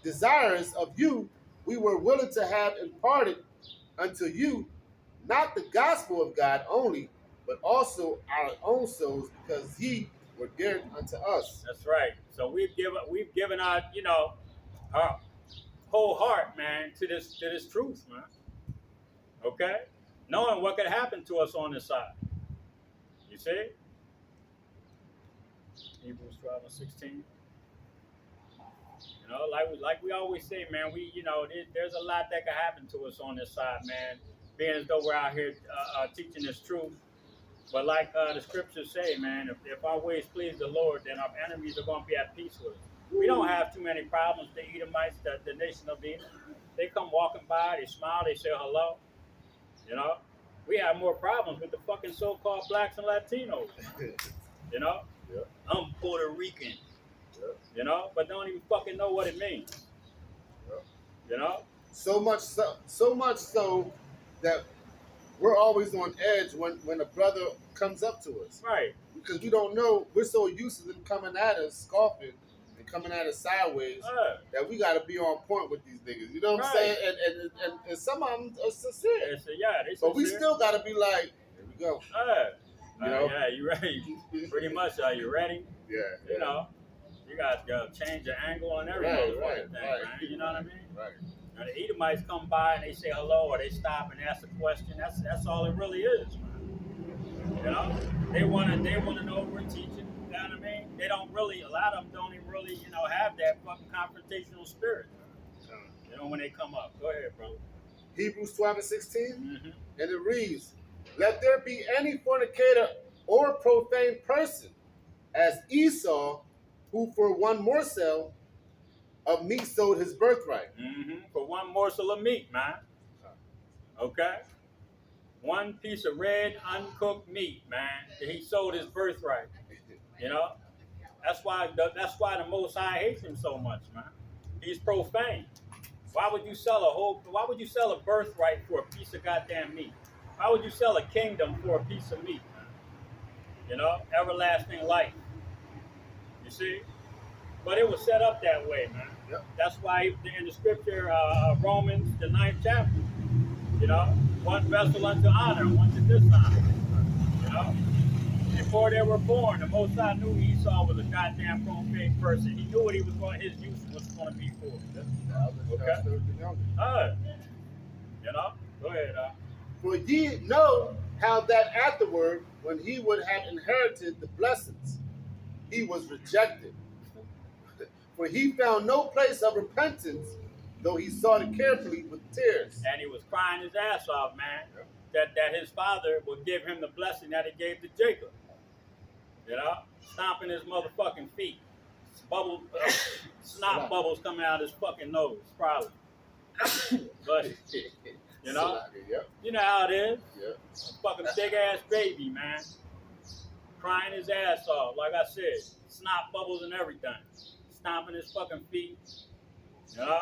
desirous of you, we were willing to have imparted unto you not the gospel of God only, but also our own souls, because ye were dear unto us. That's right. So we've given our, you know, our whole heart, man, to this truth, man. Okay? Knowing what could happen to us on this side. You see? Hebrews 12 and 16. You know, like we always say, man, there's a lot that could happen to us on this side, man. Being as though we're out here teaching this truth. But like the scriptures say, man, if our ways please the Lord, then our enemies are going to be at peace with us. We don't have too many problems. The Edomites, the nation of Edom, they come walking by, they smile, they say hello. You know, we have more problems with the fucking so-called blacks and Latinos. You know, Yeah. I'm Puerto Rican. Yeah. You know, but don't even fucking know what it means. Yeah. You know, So much so that we're always on edge when a brother comes up to us. right? Because we don't know, we're so used to them coming at us, scoffing, and coming at us sideways, that we got to be on point with these niggas. You know what I'm saying? And some of them are sincere. They But we sincere. still got to be like, here we go. You know? Yeah, you ready? Pretty much. Are you ready? Yeah. You know, you got to change the angle and everything, Right. man. You know what I mean? Right. Now, the Edomites come by and they say hello, or they stop and ask a question. That's all it really is, man. You know, they want to know what we're teaching. You know what I mean? They don't really. A lot of them don't even really, have that fucking confrontational spirit. You know, when they come up. Go ahead, bro. Hebrews 12 and 16, Mm-hmm. and it reads, let there be any fornicator or profane person, as Esau, who for one morsel of meat sold his birthright. Mm-hmm. For one morsel of meat, man. Okay? One piece of red, uncooked meat, man. He sold his birthright. You know? That's why the Most High hates him so much, man. He's profane. Why would you sell a birthright for a piece of goddamn meat? Why would you sell a kingdom for a piece of meat, man? You know, everlasting life. You see? But it was set up that way, man. Yep. That's why in the scripture, Romans, the 9th chapter, you know, one vessel unto honor, one to dishonor. You know? Before they were born, the Most High knew Esau was a goddamn profane person. He knew what he was going, his use was going to be for. Okay? You know? Go ahead. For ye know how that afterward, when he would have inherited the blessings, he was rejected. For he found no place of repentance, though he sought it carefully with tears. And he was crying his ass off, man, that his father would give him the blessing that he gave to Jacob. You know? Stomping his motherfucking feet. Snot bubbles coming out his fucking nose, probably. But, you know? You know how it is. A fucking big ass baby, man. Crying his ass off, like I said. Snot bubbles and everything. Stomping his fucking feet. You know?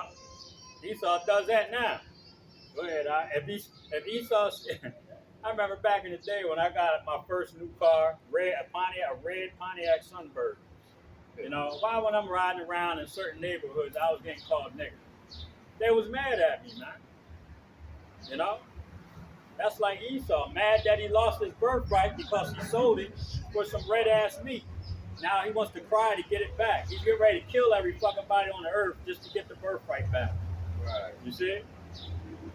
Esau does that now. Go ahead. If Esau, I remember back in the day when I got my first new car, a red Pontiac Sunbird. You know, why when I'm riding around in certain neighborhoods, I was getting called nigger. They was mad at me, man. You know? That's like Esau, mad that he lost his birthright because he sold it for some red ass meat. Now he wants to cry to get it back. He's getting ready to kill every fucking body on the earth just to get the birthright back. Right. You see?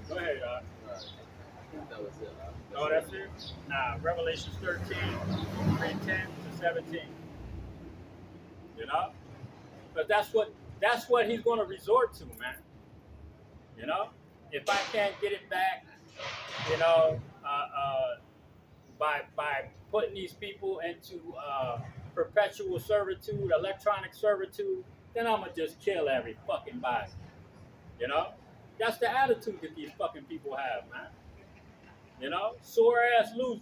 Go ahead, Right. I think that was it. Oh, that's it? Nah, Revelation 13, 3:10 to 17. You know? But that's what he's going to resort to, man. You know? If I can't get it back, you know, by putting these people into perpetual servitude, electronic servitude, then I'm going to just kill every fucking body. You know? That's the attitude that these fucking people have, man. You know? Sore ass loser.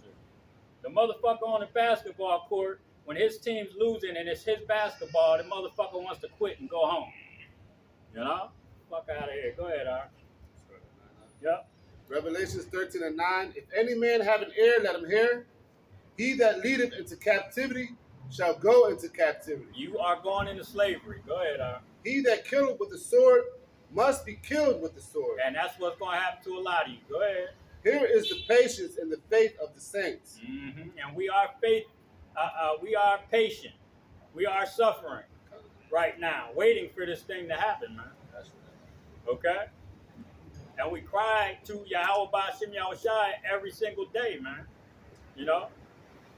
The motherfucker on the basketball court, when his team's losing and it's his basketball, the motherfucker wants to quit and go home. You know? Fuck out of here. Go ahead, Art. Yep. Revelations 13:9. If any man have an ear, let him hear. He that leadeth into captivity shall go into captivity. You are going into slavery. Go ahead, Art. He that killeth with the sword must be killed with the sword. And that's what's going to happen to a lot of you. Go ahead. Here is the patience and the faith of the saints. Mm-hmm. And we are we are patient. We are suffering right now, waiting for this thing to happen, man. Okay? And we cry to Yahweh Ba'Shem Yahushai every single day, man. You know?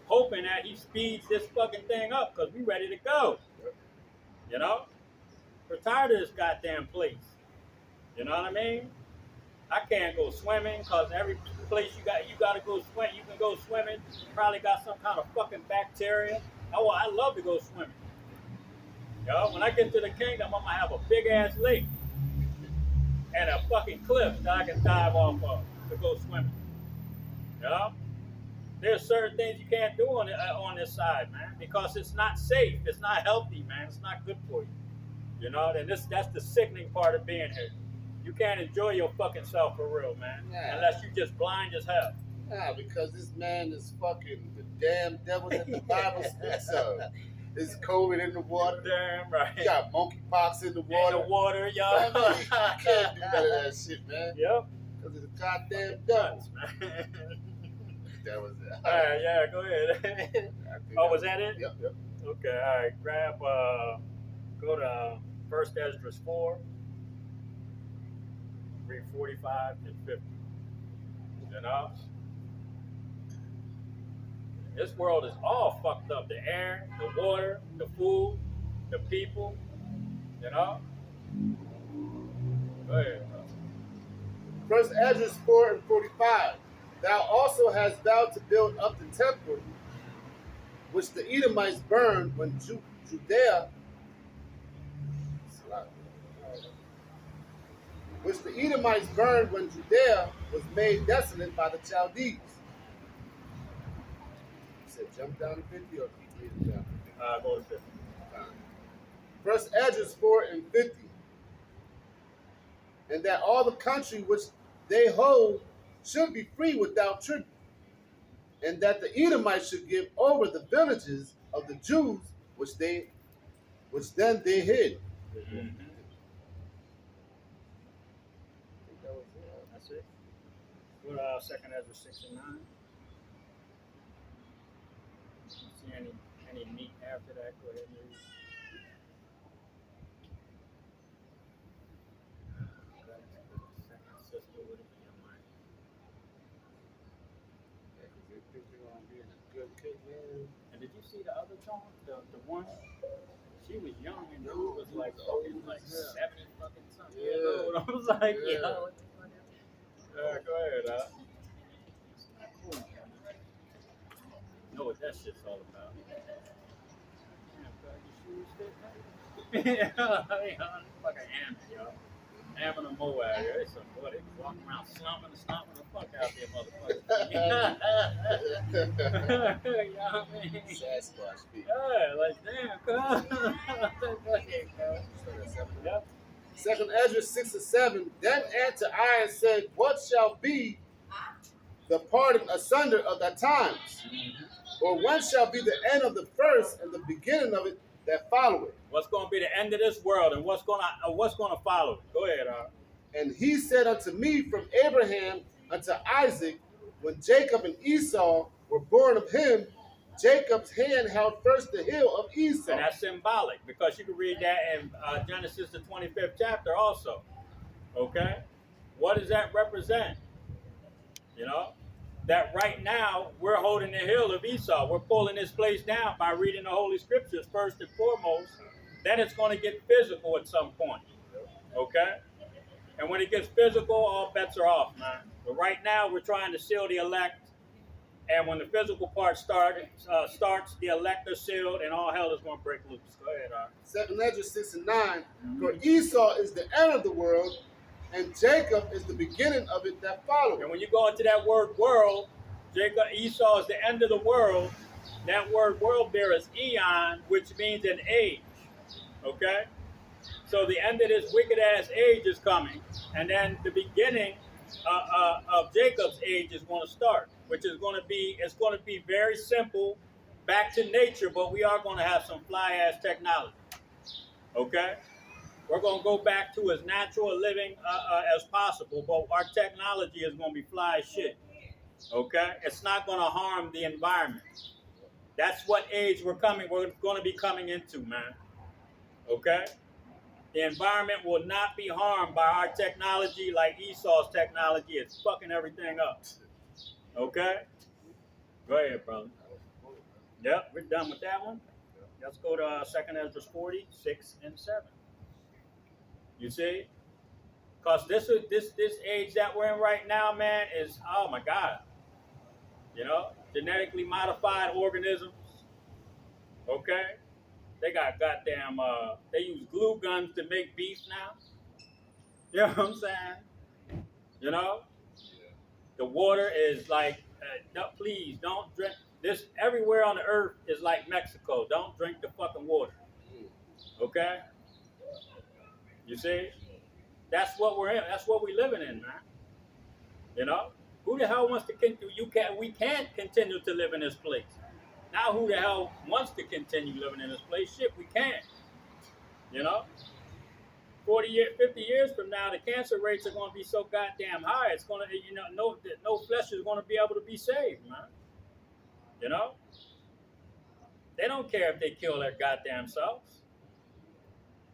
Hoping that he speeds this fucking thing up because we ready to go. You know? We're tired of this goddamn place. You know what I mean? I can't go swimming because every place you got to go swim. You can go swimming. You probably got some kind of fucking bacteria. Oh, I love to go swimming. You know, when I get to the kingdom, I'm gonna have a big ass lake and a fucking cliff that I can dive off of to go swimming. You know, there's certain things you can't do on this side, man, because it's not safe. It's not healthy, man. It's not good for you. You know, and that's the sickening part of being here. You can't enjoy your fucking self for real, man. Yeah. Unless you just blind as hell. Yeah, because this man is fucking the damn devil that the Bible speaks of. There's COVID in the water. Damn right. You got monkeypox in the water. In the water, y'all. I mean, you can't do none of that shit, man. Yep. Because it's a goddamn devil. Man. That was it. All right, yeah, go ahead. Oh, was that it? Yep. Okay, all right. Go to 1 Ezra 4. Read 45 and 50. You know? This world is all fucked up. The air, the water, the food, the people. You know? Go ahead. 1 Ezra 4:45. Thou also hast vowed to build up the temple which the Edomites burned when Judea which the Edomites burned when Judea was made desolate by the Chaldees. You said jump down to 50 or keep reading down? Go to 50. First Esdras 4 and 50. And that all the country which they hold should be free without tribute, and that the Edomites should give over the villages of the Jews which then they hid. Mm-hmm. That's it. Go to Second Ezra 6 and 9. See any meat after that? Go ahead and read. Second sister would it be on mine? Yeah, 'cause they think they're gonna be in a good cake, man. And did you see the other John? The one? She was young and dude was like fucking like 70 fucking something years old. I was like, Yeah. yo, what the fuck is this? Go ahead, It's not cool. You know what that shit's all about. Damn, bro, your shoes fit, man? I mean, fucking am, yo. Having a mow out here. It's some boy, they walking around stomping the fuck out there, motherfucker. You know what I mean? Sasquatch feet. Yeah, like damn, cuz. Yep. Second Ezra 6 and 7. Then answered I and said, what shall be the parting asunder of the times? Or when shall be the end of the first and the beginning of it that followeth? What's going to be the end of this world, and what's going to follow? Go ahead, And he said unto me, from Abraham unto Isaac, when Jacob and Esau were born of him, Jacob's hand held first the heel of Esau. And that's symbolic, because you can read that in Genesis the 25th chapter also. Okay? What does that represent? You know? That right now, we're holding the heel of Esau. We're pulling this place down by reading the Holy Scriptures first and foremost. Then it's going to get physical at some point. Okay? And when it gets physical, all bets are off, man. But right now, we're trying to seal the elect. And when the physical part starts, the elect are sealed, and all hell is going to break loose. Go ahead, Second Ezra 6 and 9. For Esau is the end of the world, and Jacob is the beginning of it that followeth. And when you go into that word world, Esau is the end of the world. That word world there is eon, which means an age. Okay? So the end of this wicked ass age is coming, and then the beginning of Jacob's age is going to start, which is going to be very simple, back to nature, but we are going to have some fly ass technology. Okay? We're going to go back to as natural a living as possible, but our technology is going to be fly as shit. Okay? It's not going to harm the environment. That's what age we're going to be coming into, man. Okay? The environment will not be harmed by our technology like Esau's technology is fucking everything up. Okay? Go ahead, brother. Yep, we're done with that one. Let's go to 2 Ezra 40, 6 and 7. You see? Because this age that we're in right now, man, is, oh my God. You know, genetically modified organisms. Okay? They got goddamn, they use glue guns to make beef now. You know what I'm saying? You know? The water is like, no, please don't drink. This, everywhere on the earth is like Mexico. Don't drink the fucking water. Okay? You see? That's what we're in. That's what we're living in, man. You know? Who the hell wants to continue? We can't continue to live in this place. Now who the hell wants to continue living in this place? Shit, we can't. You know? 40 years, 50 years from now, the cancer rates are going to be so goddamn high. It's going to, you know, no flesh is going to be able to be saved, man. You know? They don't care if they kill their goddamn selves.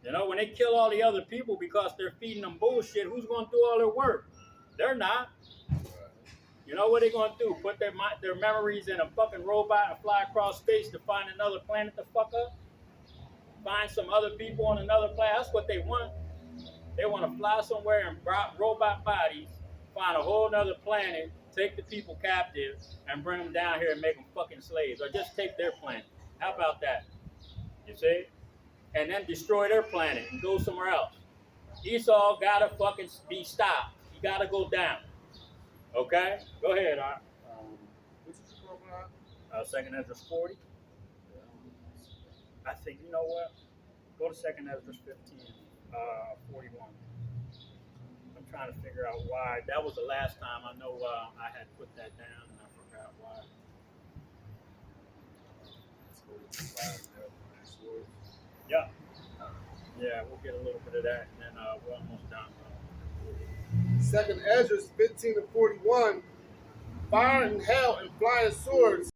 You know, when they kill all the other people because they're feeding them bullshit, who's going to do all their work? They're not. You know what they're going to do? Put their memories in a fucking robot and fly across space to find another planet to fuck up? Find some other people on another planet? That's what they want. They want to fly somewhere in robot bodies, find a whole other planet, take the people captive, and bring them down here and make them fucking slaves. Or just take their planet. How about that? You see? And then destroy their planet and go somewhere else. Esau gotta fucking be stopped. He gotta go down. Okay? Go ahead, Art. Which is your program? 2nd Ezra 40. I think, you know what? Go to 2nd Ezra 15, 41. I'm trying to figure out why. That was the last time I know I had put that down and I forgot why. Yeah. Yeah, we'll get a little bit of that and then we're almost done. 2nd Ezra 15 and 41. Fire and hail and flying swords